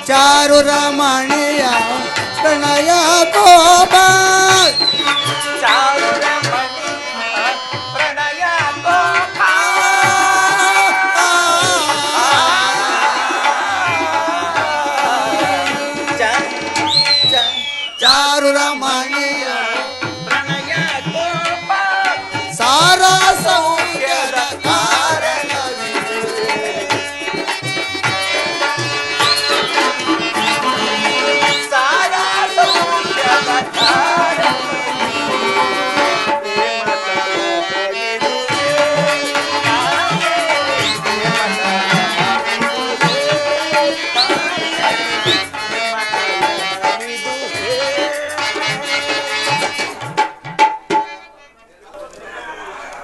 ಚಾರು ರಮಣೀಯ ಪ್ರಣಯ ಕೋಪ. ಚಾರು ರಮಣೀಯ ಪ್ರಣಯ ಕೋಪ. ಚಾರು ರಮಣೀಯ ಪ್ರಣಯ ಕೋಪ. ಸಾರ ಸೌಖ್ಯದ ಕಾರಣವಿದೆ.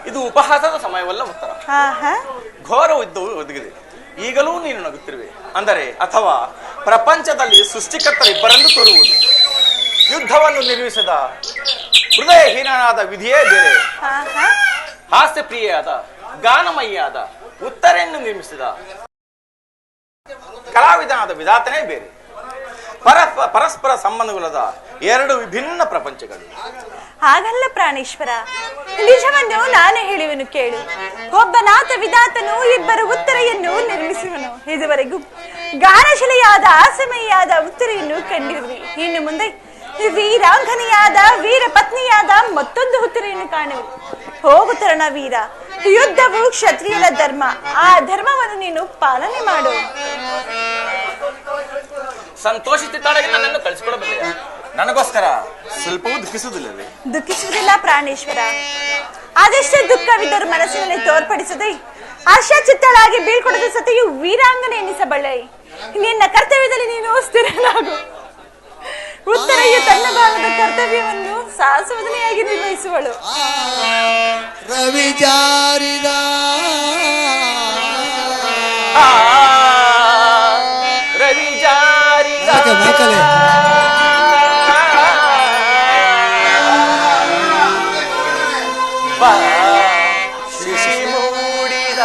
ಇದು ಉಪಹಾಸದ ಸಮಯವಲ್ಲ ಉತ್ತರ. ಘೋರ ಯುದ್ಧವು ಒದಗಿದೆ. ಈಗಲೂ ನೀನು ನಗುತ್ತಿರುವೆ ಅಂದರೆ ಅಥವಾ ಪ್ರಪಂಚದಲ್ಲಿ ಸೃಷ್ಟಿಕರ್ತರಿಬ್ಬರೆಂದು ತೋರುವುದು. ಯುದ್ಧವನ್ನು ನಿರ್ಮಿಸಿದ ಹೃದಯಹೀನಾದ ವಿಧಿಯೇ ಬೇರೆ. ಹಾಸ್ಯಪ್ರಿಯಾದ ಗಾನಮಯಿಯಾದ ಉತ್ತರೆಯನ್ನು ನಿರ್ಮಿಸಿದ ಕಲಾವಿದನಾದ ವಿಧಾತನೇ ಬೇರೆ. ಪರಸ್ಪರ ಸಂಬಂಧಗಳಾದ ಎರಡು ವಿಭಿನ್ನ ಪ್ರಪಂಚಗಳು. ಹಾಗಲ್ಲ ಪ್ರಾಣೇಶ್ವರ, ನಿಜವನ್ನು ನಾನೇ ಹೇಳುವೆನು ಕೇಳು. ಒಬ್ಬನಾಥ ವಿಧಾತನು ಇಬ್ಬರು ಉತ್ತರೆಯನ್ನು ನಿರ್ಮಿಸುವನು. ಇದುವರೆಗೂ ಗಾನಶಿಲೆಯಾದ ಆಸಮೆಯಾದ ಉತ್ತರೆಯನ್ನು ಕಂಡಿರುವೆ. ಇನ್ನು ಮುಂದೆ ವೀರಾಂಗನೆಯಾದ ವೀರ ಪತ್ನಿಯಾದ ಮತ್ತೊಂದು ಉತ್ತರೆಯನ್ನು ಕಾಣುವೆ. ಹೋಗುತ್ತರಣ ವೀರ, ಯುದ್ಧವು ಕ್ಷತ್ರಿಯರ ಧರ್ಮ. ಆ ಧರ್ಮವನ್ನು ನೀನು ಪಾಲನೆ ಮಾಡು. ಸಂತೋಷಿತಾಳಾಗಿ ನನ್ನನ್ನು ಕಳಿಸಿಕೊಡಬಲ್ಲೆಯ? ನನಗೋಸ್ಕರ ಸ್ವಲ್ಪವೂ ದುಃಖಿಸುವುದಿಲ್ಲವೇ? ದುಃಖಿಸುವುದಿಲ್ಲ ಪ್ರಾಣೇಶ್ವರ. ಅದೆಷ್ಟೇ ದುಃಖವಿದ್ದರೂ ಮನಸ್ಸಿನಲ್ಲಿ ತೋರ್ಪಡಿಸದೆ ಹರ್ಷಚಿತ್ತಳಾಗಿ ಬೀಳ್ಕೊಡದ ಸತೆಯು ವೀರಾಂಗನೆ ಎನ್ನಿಸಬಳ್ಳೆ. ನಿನ್ನ ಕರ್ತವ್ಯದಲ್ಲಿ ನೀನು ಸ್ಥಿರನಾಗು. ಉತ್ತರೆಯು ತನ್ನ ಭಾಗದ ಕರ್ತವ್ಯವನ್ನು ಸಾಹಸವದನೆಯಾಗಿ ನಿರ್ವಹಿಸುವಳು. ರವಿ ಜಾರಿದ ರವಿ ಜಾರಿದ ಶಿಶಿ ಮೂಡಿದ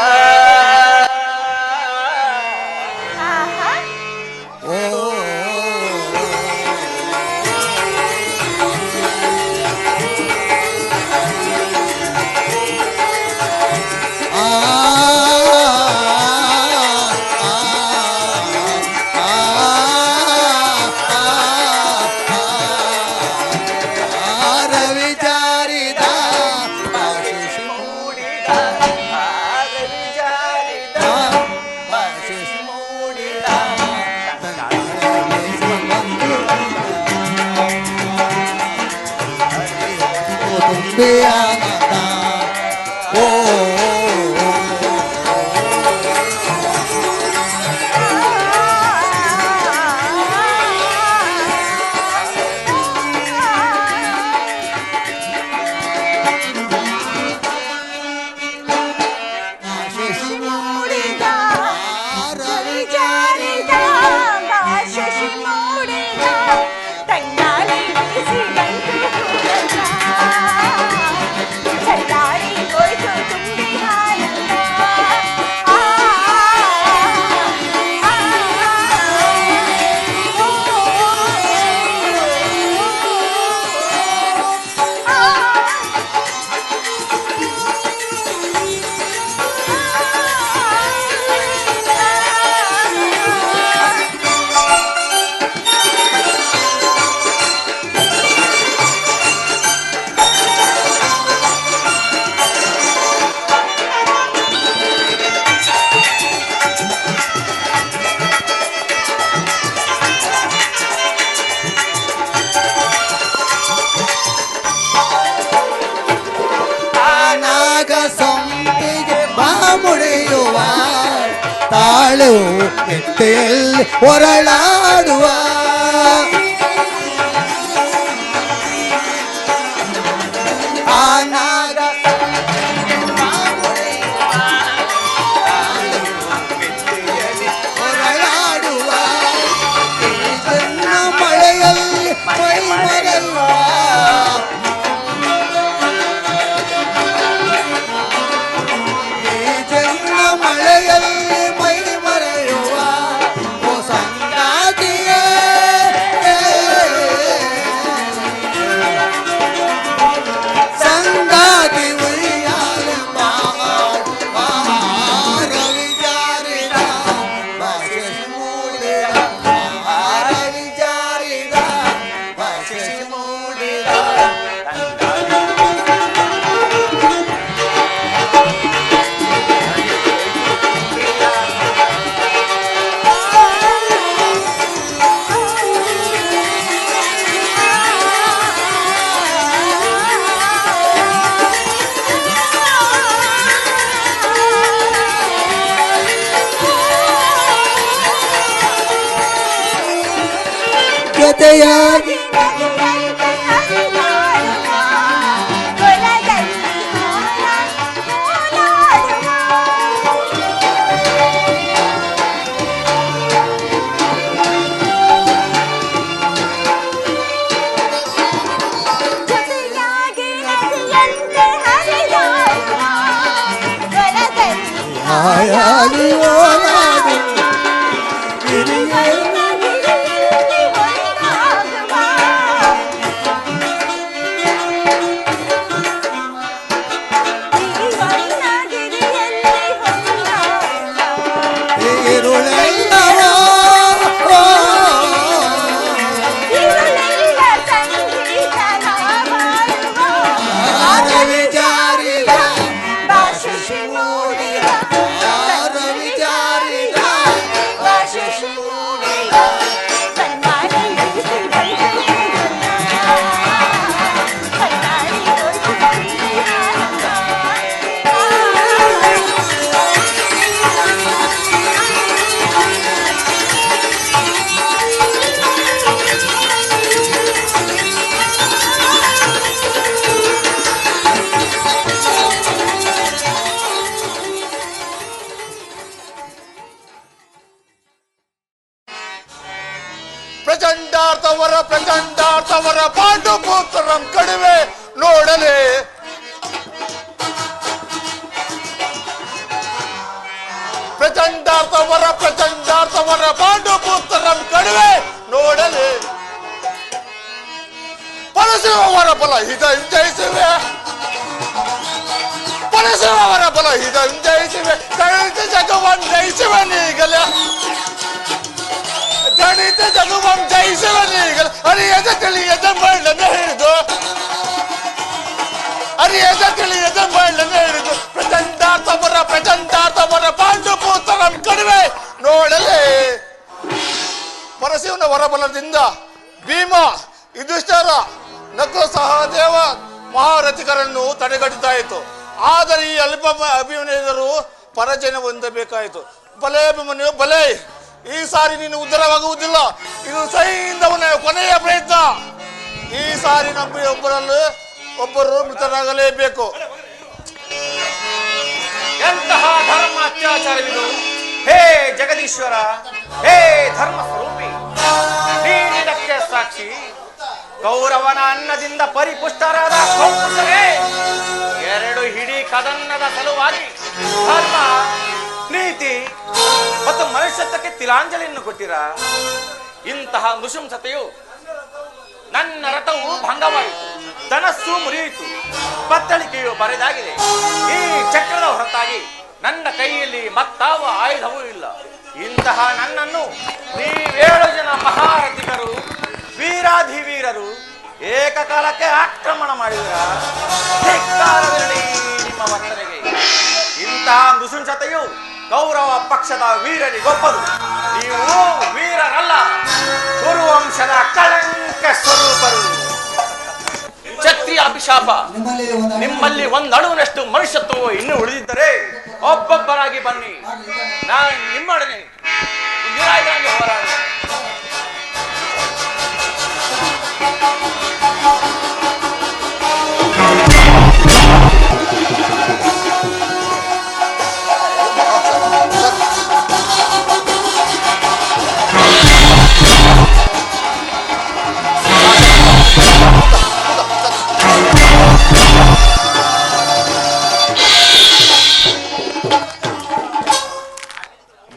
ರವಿ ಜಾರಿದ ಆಶೀಷ್ ಮೂಡಿದ ರವಿ ಜಾರಿದ ಆಶೀಷ್ ಮೂಡಿದ ತುಂಬಿ ಆನಂದ ಓ ಆಶೀಷ್ ಮೂಡಿದ ರವಿ ಜಾರಿದ ಶಶಿ ಮೂಡಿದ ತಂಗಾಳಿ ಬೀಸಿದಂತೆ ಕೂದಲ ಚಲ್ಲಾಡಿ ಹೋಯ್ತು ತುಂಬಿ ಆನಂದ ನಾಗ ಸೊಂಪಿಗೆ ಬಾಮುಡಿಯುವ ತಾಳು ಎಟ್ಟೆಯಲ್ಲಿ ಹೊರಳಾಡುವ ಆ ನಾಗ ಹೊರಳಾಡುವ ಈ ಜನ್ನ ಮಳೆಯಲ್ಲಿ ಮೈ ಮರೆಯುವ ಜನ್ನ ಮಳೆಯಲ್ಲಿ ಮೈ ಮರೆಯುವ ಓ ಸಂಗಾತಿಯೇ ಸಂಗಾತಿ ಉಯ್ಯಾಲೆ ರವಿ ಜಾರಿದ ಶಶಿ ಮೂಡಿದ ರವಿ ಜಾರಿದ ಶಶಿ ಮೂಡಿದ ಜೊತೆಯಾಗಿ ಹಾಯಾಗಿ ಓಲಾಡಿ ഇരുളെല്ലവോ ರವಿ ಜಾರಿದ ಶಶಿ ಮೂಡಿದ ರವಿ ಜಾರಿದ ಶಶಿ ಮೂಡಿದ ಪ್ರಚಂಡಾರ್ಥವರ ಪಾಂಡುಪುತ್ರಂ ಕಡಿವೆ ನೋಡಲೆ ಪ್ರಚಂಡಾರ್ಥವರ ಪಾಂಡುಪುತ್ರಂ ಕಡಿವೆ ನೋಡಲೆ ಪರಶಿವವರ ಬಲ ಹಿತ ಜಯಿಸುವೆ ಪರಶಿವವರ ಬಲ ಹಿತ ವರಬಲದಿಂದ ಭೀಮ, ಯುಧಿಷ್ಠರ, ನಕುಲ ಸಹದೇವ ಮಹಾರಥಿಕರನ್ನು ತಡೆಗಟ್ಟುತ್ತಾಯಿತು. ಆದರೆ ಈ ಅಭಿಮನ್ಯರು ಪರಾಜಯ ಹೊಂದಬೇಕಾಯಿತು. ಬಲೆ ಅಭಿಮನ್ಯು, ಬಲೆ, ಈ ಸಾರಿ ನೀನು ಉದ್ಧಾರವಾಗುವುದಿಲ್ಲ. ಇದು ಸೈಂಧವನ ಕೊನೆಯ ಪ್ರಯತ್ನ. ಈ ಸಾರಿ ನಮ್ಮ ಒಬ್ಬರು ಮೃತರಾಗಲೇಬೇಕು. ಎಂತಹ ಧರ್ಮ ಅತ್ಯಾಚಾರವಿದು! ಹೇ ಜಗದೀಶ್ವರ, ಹೇ ಧರ್ಮ ಸ್ವರೂಪಿ, ನೀನಿದಕ್ಕೆ ಸಾಕ್ಷಿ. ಕೌರವನ ಅನ್ನದಿಂದ ಪರಿಪುಷ್ಟರಾದ ಕೌರವರೇ 2 ಹಿಡಿ ಕದನ್ನದ ಸಲುವಾಗಿ ಧರ್ಮ, ನೀತಿ ಮತ್ತು ಮನುಷ್ಯತ್ವಕ್ಕೆ ತಿಲಾಂಜಲಿಯನ್ನು ಕೊಟ್ಟಿರ. ಇಂತಹ ನೃಶಂಸತೆಯು ನನ್ನ ರಥವು ಭಂಗವಾಯಿತು, ಧನಸ್ಸು ಮುರಿಯಿತು, ಬತ್ತಳಿಕೆಯು ಬರೆದಾಗಿದೆ. ಈ ಚಕ್ರದ ಹೊರತಾಗಿ ನನ್ನ ಕೈಯಲ್ಲಿ ಮತ್ತಾವ ಆಯುಧವೂ ಇಲ್ಲ. ಇಂತಹ ನನ್ನನ್ನು ನೀವೇಳು ಜನ ಮಹಾರಥಿಕರು, ವೀರಾಧಿವೀರರು ಏಕಕಾಲಕ್ಕೆ ಆಕ್ರಮಣ ಮಾಡಿದರ. ಧಿಕ್ಕಾರವಿರಲಿ ನಿಮ್ಮ ವರ್ತನೆಗೆ. ಇಂತಹ ನೃಶಂಸತೆಯು ಕೌರವ ಪಕ್ಷದ ವೀರರಿಗೊಪ್ಪದು. ನೀವು ವೀರರಲ್ಲ, ಕುರುವಂಶದ ಕಳಂಕ ಸ್ವರೂಪರು. ಕ್ಷತ್ರಿಯ ಅಭಿಶಾಪ. ನಿಮ್ಮಲ್ಲಿ ಒಂದಣುವಿನಷ್ಟು ಮನುಷ್ಯತ್ವ ಇನ್ನೂ ಉಳಿದಿದ್ದರೆ ಒಬ್ಬೊಬ್ಬರಾಗಿ ಬನ್ನಿ, ನಾನು ನಿಮ್ಮೊಡನೆ ನಿರಾಯುಧನಾಗಿ ಹೋರಾಡುವೆ.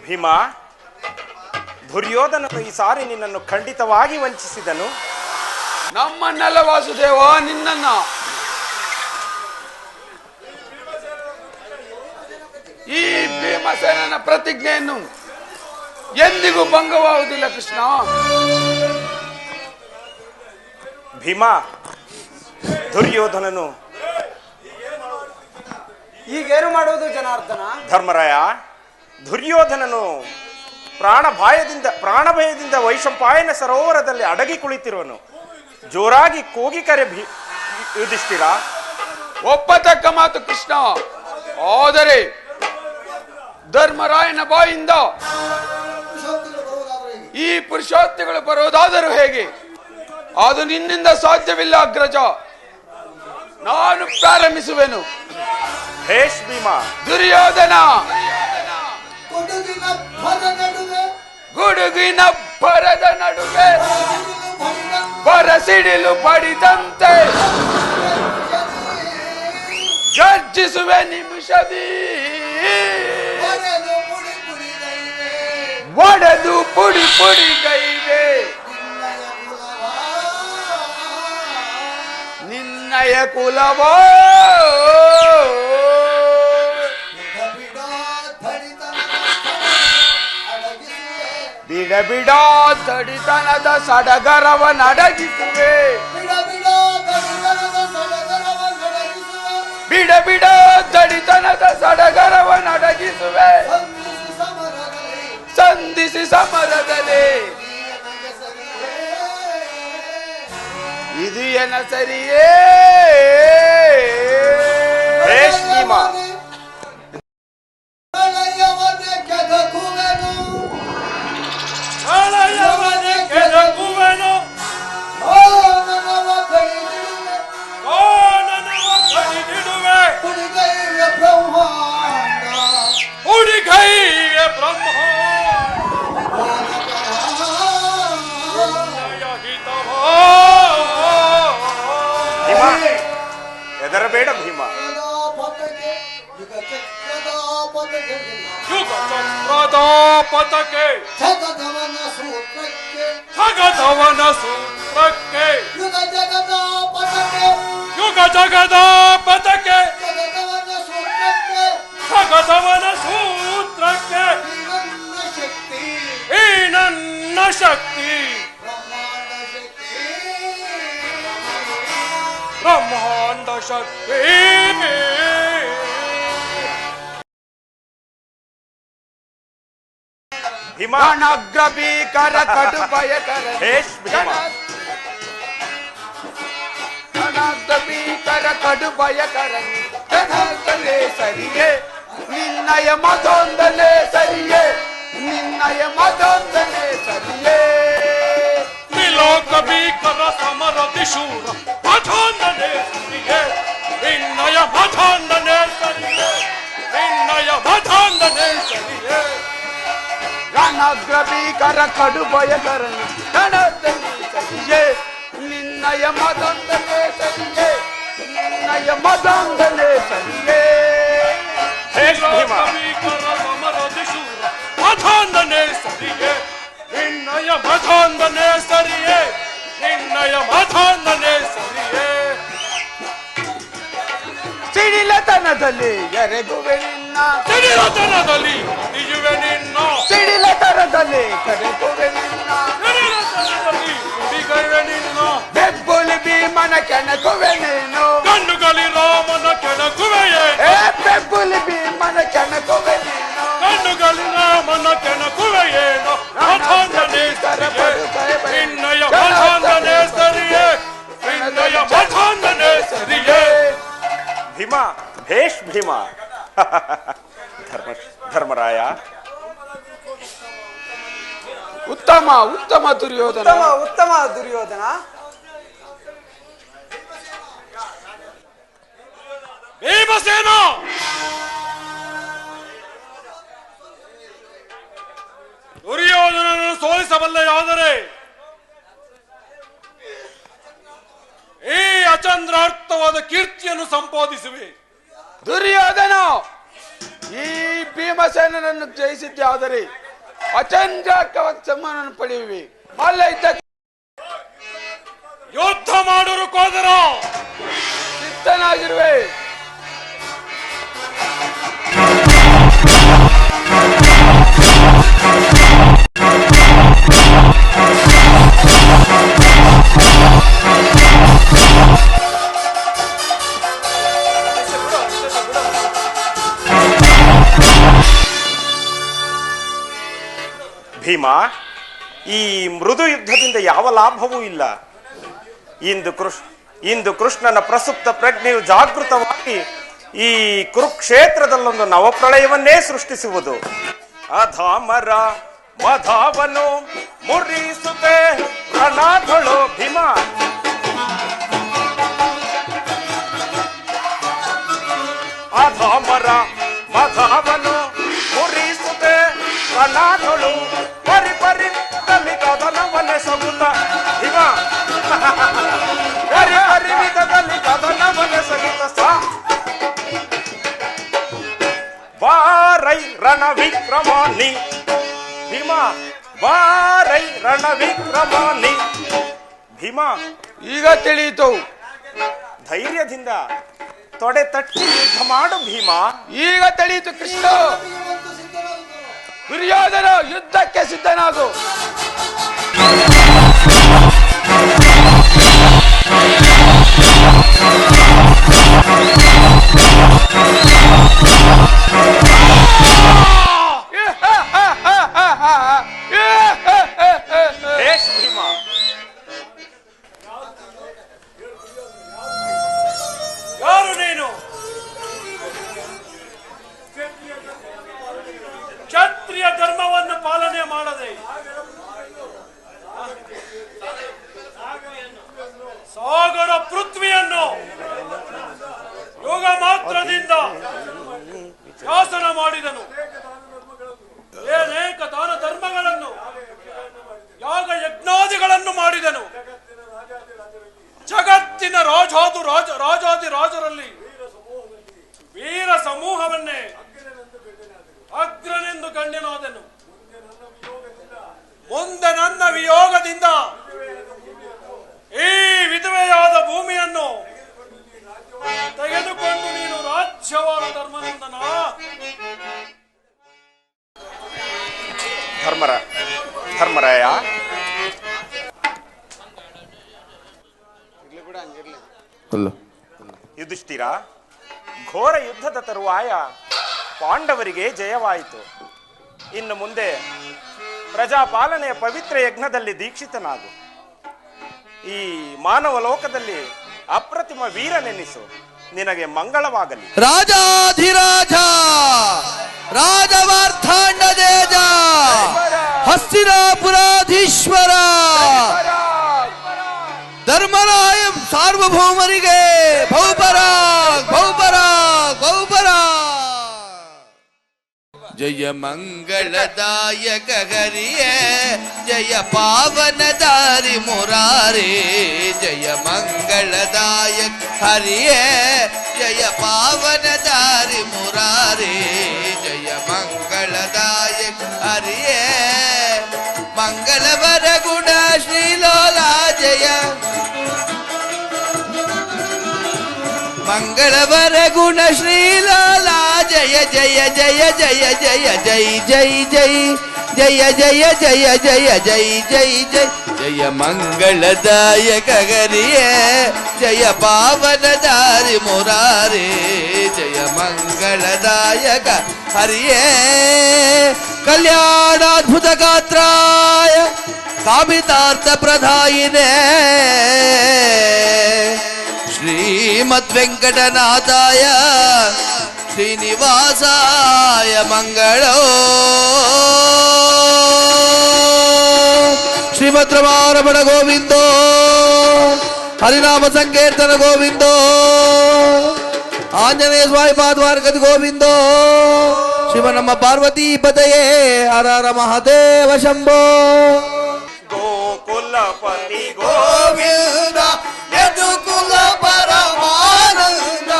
ಭೀಮ, ದುರ್ಯೋಧನನು ಈ ಸಾರಿ ನಿನ್ನನ್ನು ಖಂಡಿತವಾಗಿ ವಂಚಿಸಿದನು. ನಮ್ಮನ್ನೆಲ್ಲ ವಾಸುದೇವ, ನಿನ್ನನ್ನ ಈ ಭೀಮಸೇನನ ಪ್ರತಿಜ್ಞೆಯನ್ನು ಎಂದಿಗೂ ಭಂಗವಾಗುವುದಿಲ್ಲ ಕೃಷ್ಣ. ಭೀಮ, ದುರ್ಯೋಧನನು ಈಗೇನು ಮಾಡುವುದು ಜನಾರ್ದನ? ಧರ್ಮರಾಯ, ದುರ್ಯೋಧನನು ಪ್ರಾಣಭಯದಿಂದ ವೈಶಂಪಾಯನ ಸರೋವರದಲ್ಲಿ ಅಡಗಿ ಕುಳಿತಿರುವನು. ಜೋರಾಗಿ ಕೂಗಿ ಕರೆ ಯುಧಿಷ್ಠಿರ. ಒಪ್ಪತಕ್ಕ ಮಾತು ಕೃಷ್ಣ. ಆದರೆ ಧರ್ಮರಾಯನ ಬಾಯಿಂದ ಈ ಪುರುಷೋತ್ತಿಗಳು ಬರುವುದಾದರೂ ಹೇಗೆ? ಅದು ನಿನ್ನಿಂದ ಸಾಧ್ಯವಿಲ್ಲ ಅಗ್ರಜ. ನಾನು ಪ್ರಾರಂಭಿಸುವೆನು. ಭೇಷ್ ಭೀಮ. ದುರ್ಯೋಧನ ಗುಡುಗಿನ ಭರದ ನಡುವೆ ಬರಸಿಡಿಲು ಬಡಿದಂತೆ ಗರ್ಜಿಸುವೆ ನಿಮಿಷದಿ, ಒಡೆದು ಪುಡಿ ಪುಡಿ ಗೈವೆ ನಿನ್ನಯ ಕುಲವೋ. ಬಿಡ ಬಿಡ ತಡಿತನದ ಸಡಗರವ ನಡಗಿಸುವೆ, ಬಿಡ ಬಿಡ ತಡಿತನದ ಸಡಗರವ ನಡಗಿಸುವೆ. ಸಂಧಿಸಿ ಸಮರದಲ್ಲಿ ಇದು ಏನ ಸರಿಯೇ? ಭೇಷ್ ಭೀಮ. ಹೆದರಬೇಡ ಭೀಮ. ಜಗದವನ ಸೂತ್ರಕ್ಕೆ ಯುಗ ಜಗದ ಪದಕ್ಕೆ ಜಗದವನ ಸೂತ್ರಕ್ಕೆ ಈ ನನ್ನ ಶಕ್ತಿ ಬ್ರಹ್ಮಾಂಡ ಶಕ್ತಿ. ಭೀಮ ರಣಾಗ್ರ ಭೀಕರ ಕಡು ಭಯಕರ ಭೇಷ್ ಭೀಮ ರಣಾಗ್ರ ಭೀಕರ ಕಡು ಭಯಕರ ರಣಾಗ್ರಲೇ ಸರಿಯೇ ನಿನ್ನಯ ಮದೊಂದಲೇ ಸರಿಯೇ ನಿನ್ನಯ ಮದೊಂದಲೇ ಸರಿಯೇ ತ್ರಿಲೋಕ ಭೀಕರ ಸಮರದಿ ಶೂರ ಮಠಾಂದನೆ ಸರಿಯೇ ನಿನ್ನಯ ಮಠಾಂದನೆ ಸರಿಯೇ ನಿನ್ನಯ ಮಠಾಂದನೆ ಸರಿಯೇ ರಣಾಗ್ರ ಭೀಕರ ಕಡು ಭಯಕರ ರಣಾಗ್ರಲೇ ಸರಿಯೇ ನಿನ್ನಯ ಮದೊಂದಲೇ ಸರಿಯೇ ನಿನ್ನಯ ಮದೊಂದಲೇ ಸರಿಯೇ ಭೇಷ್ ಭೀಮ ಭೀಕರ ಸಮರದಿ ಶೂರ ಮಠಾಂದನೆ ಸರಿಯೇ ನಿನ್ನಯ ಮಠಾಂದನೆ ಸರಿಯೇ ನಿನ್ನಯ ಮಠಾಂದನೆ ಸರಿಯೇ ಸಿಡಿಲತನದಲ್ಲಿ ಎರೆಗುವೆ ನಿನ್ನ ಸಿಡಿಲತನದಲ್ಲಿ ನಿಜುವೆ ನಿನ್ನ ಸಿಡಿಲತನದಲ್ಲಿ ಕರೆಗುವೆ ನಿನ್ನ ಸಿಡಿಲತನದಲ್ಲಿ ನುಡಿಗೈವೆ ನಿನ್ನ ಬೆಬ್ಬುಲಿ ಭೀಮನ ಕೆಣಕುವೆ ನೀನು ಕಣ್ಣುಗಲಿ ರಾಮನ ಕೆಣಕುವೆಯೇ ಏ ಬೆಬ್ಬುಲಿ ಭೀಮನ ಕೆಣಕುವೆ ನೀನು ಕಣ್ಣುಗಲಿ ರಾಮನ ಕೆಣಕುವೆಯೇನು ಮಠಾಂದನೆ ಸರಿಯೇ ನಿನ್ನಯ ಮಠಾಂದನೆ ಸರಿಯೇ ನಿನ್ನಯ ಮಠಾಂದನೆ ಸರಿಯೇ ಭೀಮ ಭೇಷ್ ಭೀಮ ಧರ್ಮರಾಯ ಉತ್ತಮ ಉತ್ತಮ ದುರ್ಯೋಧನ ಉತ್ತಮ ಉತ್ತಮ ದುರ್ಯೋಧನ. ಭೀಮಸೇನ ದುರ್ಯೋಧನನನ್ನು ಸೋಲಿಸಬಲ್ಲೆಯಾದರೆ ಈ ಅಚಂದ್ರಾರ್ಥವಾದ ಕೀರ್ತಿಯನ್ನು ಸಂಪಾದಿಸುವೆ. ದುರ್ಯೋಧನ ಈ ಭೀಮಸೇನನನ್ನು ಜಯಿಸಿದ್ದಾದರೆ ಅಚಂದ್ರ ಕವಚವನ್ನು ಪಡೆಯುವೆ. ಅಲ್ಲ ಇದ್ದ ಯುದ್ಧ ಮಾಡರು ಕೋದರ ಸಿದ್ಧನಾಗಿರುವೆ. ಭೀಮ ಈ ಮೃದು ಯುದ್ಧದಿಂದ ಯಾವ ಲಾಭವೂ ಇಲ್ಲ. ಇಂದು ಕೃಷ್ಣನ ಪ್ರಸುಪ್ತ ಪ್ರಜ್ಞೆಯು ಜಾಗೃತವಾಗಿ ಈ ಕುರುಕ್ಷೇತ್ರದಲ್ಲೊಂದು ನವಪ್ರಳಯವನ್ನೇ ಸೃಷ್ಟಿಸುವುದು. ಅಧಾಮರ ಮಧಾವನು ಮುರಿಸುತ್ತೆ ರಣಾಧಳು ಭೀಮ. ಅಧಾಮರ ಮಧಾವನು ಮುರಿಸುತ್ತೆ ರಣಾಧಳು ಪರಿ ಪರಿ ತಲಿ ಕದನವನ್ನೇ ಸಗುತ್ತ ಭೀಮ. ಪರಿ ಪರಿ ವಿಧದಲ್ಲಿ ಕದನವನ್ನೇ ಸಗುತ್ತ ಬಾರೈ ರಣ ವಿಕ್ರಮಾನಿ ಭೀಮ. ಬಾರೈ ರಣ ವಿಕ್ರಮಾನಿ ಭೀಮ. ಈಗ ತಿಳಿಯಿತು. ಧೈರ್ಯದಿಂದ ತೊಡೆ ತಟ್ಟಿ ಯುದ್ಧ ಮಾಡು ಭೀಮ. ಈಗ ತಿಳಿಯಿತು ಕೃಷ್ಣ. ದುರ್ಯೋಧನ ಯುದ್ಧಕ್ಕೆ ಸಿದ್ಧನಾಗು. ಭೇಷ್ ಭೀಮ. ಯಾರು ನೀನು? ಕ್ಷತ್ರಿಯ ಧರ್ಮವನ್ನು ಪಾಲನೆ ಮಾಡದೆ ಸಾಗರ ಪೃಥ್ವಿಯನ್ನು ಯೋಗ ಮಾತ್ರದಿಂದ ಶಾಸನ ಮಾಡಿದನು. ಅನೇಕ ದಾನ ಧರ್ಮಗಳನ್ನು ಯಾಗ ಯಜ್ಞಾದಿಗಳನ್ನು ಮಾಡಿದನು. ಜಗತ್ತಿನ ರಾಜಾದಿ ರಾಜರಲ್ಲಿ ವೀರ ಸಮೂಹವನ್ನೇ ಅಗ್ರನೆಂದು ಗಣ್ಯನಾದನು. ಮುಂದೆ ನನ್ನ ವಿಯೋಗದಿಂದ ಈ ವಿಧವೆಯಾದ ಭೂಮಿಯನ್ನು ತೆಗೆದುಕೊಂಡು ನೀನು ರಾಜ್ಯವಾದ ಧರ್ಮನಂದನ. ಧರ್ಮರಾಯ ಯುಧಿಷ್ಠಿರ, ಘೋರ ಯುದ್ಧದ ತರುವಾಯ ಪಾಂಡವರಿಗೆ ಜಯವಾಯಿತು. ಇನ್ನು ಮುಂದೆ ಪ್ರಜಾಪಾಲನೆಯ ಪವಿತ್ರ ಯಜ್ಞದಲ್ಲಿ ದೀಕ್ಷಿತನಾಗು. ಈ ಮಾನವ ಲೋಕದಲ್ಲಿ ಅಪ್ರತಿಮ ವೀರನೆನಿಸು. ನಿನಗೆ ಮಂಗಳವಾಗಲಿ. ರಾಜಾಧಿರಾಜ ರಾಜವಾರ್ಥಾಂಡದೇಜ ಹಸ್ತಿನಾಪುರಾಧೀಶ್ವರ ಧರ್ಮರಾಯ ಸಾರ್ವಭೌಮರಿಗೆ ಭೌಪರಾಗ್ ಭೌಪರಾಗ್ ಭೌಪರಾಗ್. ಜಯ ಮಂಗಳದಾಯಕ ಹರಿಯೇ ಜಯ ಪಾವನ ದಾರಿ ಮುರಾರೇ. ಜಯ ಮಂಗಳದಾಯಕ ಹರಿಯೇ ಜಯ ಪಾವನ ದಾರಿ ಮುರಾರೇ. ಜಯ ಮಂಗಳದಾಯಕ ಹರಿಯೇ ಮಂಗಳವರ ಗುಣ ಶ್ರೀಲೋಲಾ. ಜಯ ಮಂಗಳವರ ಗುಣ ಶ್ರೀಲಾಲಾ. ಜಯ ಜಯ ಜಯ ಜಯ ಜಯ ಜೈ ಜೈ ಜೈ ಜಯ ಜಯ ಜಯ ಜಯ ಜೈ ಜೈ ಜೈ. ಜಯ ಮಂಗಳದಾಯಕ ಹರಿಯೇ ಜಯ ಪಾವನ ದಾರಿ ಮುರಾರೇ. ಜಯ ಮಂಗಳದಾಯಕ ಹರಿಯೇ ಕಲ್ಯಾಣಾದ್ಭುತ ಗಾತ್ರಾಯ ಕಾಮಿತಾರ್ಥ ಪ್ರದಾಯಿನೇ ಶ್ರೀಮದ್ ವೆಂಕಟನಾಥಾಯ ಶ್ರೀನಿವಾಸಾಯ ಮಂಗಳೋ. ಶ್ರೀಮದ್ ರಮಾರಮಣ ಗೋವಿಂದೋ ಹರಿನಾಮ ಸಂಕೀರ್ತನ ಗೋವಿಂದೋ. ಆಂಜನೇಯ ಸ್ವಾಮಿ ಪಾದವಾರ್ಗದ ಗೋವಿಂದೋ. ಶಿವನಮ್ಮ ಪಾರ್ವತಿ ಪದಯೇ ಹರ ಹರ ಮಹಾದೇವ ಶಂಭೋ. ಗೋಕುಲಪತಿ ಗೋವಿಂದ ಯದುಕುಲ ಪರಮಾನಂದ.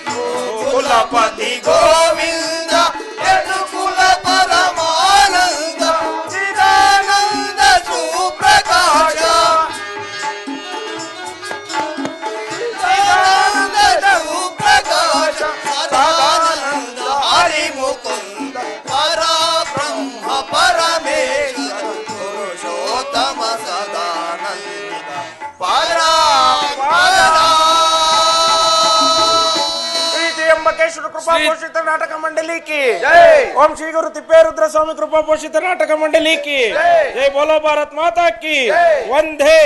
ಗೋಕುಲಪತಿ ಗೋವಿಂದ ಯದುಕುಲ ಪರಮಾನಂದ. ಚಿದಾನಂದ ಸುಪ್ರಕಾಶ ಚಿದಾನಂದ ಸುಪ್ರಕಾಶ ಸದಾನಂದ ಹರಿ ಮುಕುಂದ ಪರಬ್ರಹ್ಮ ಪರಮೇಶ್ವರ ಪುರುಷೋತ್ತಮ ಸದಾನಂದ ಎಂಬಕೇಶ್ವರ ಕೃಪಾ ಪೋಷಿತ ನಾಟಕ ಮಂಡಳಿ ಕಿ ಓಂ ಶ್ರೀ ಗುರು ತಿಪ್ಪೇರುದ್ರ ಸ್ವಾಮಿ ಕೃಪಾ ಪೋಷಿತ ನಾಟಕ ಮಂಡಳಿ ಕಿ ಜೈ. ಬೋಲೋ ಭಾರತ್ ಮಾತಾ ಕಿ ವಂದೇ.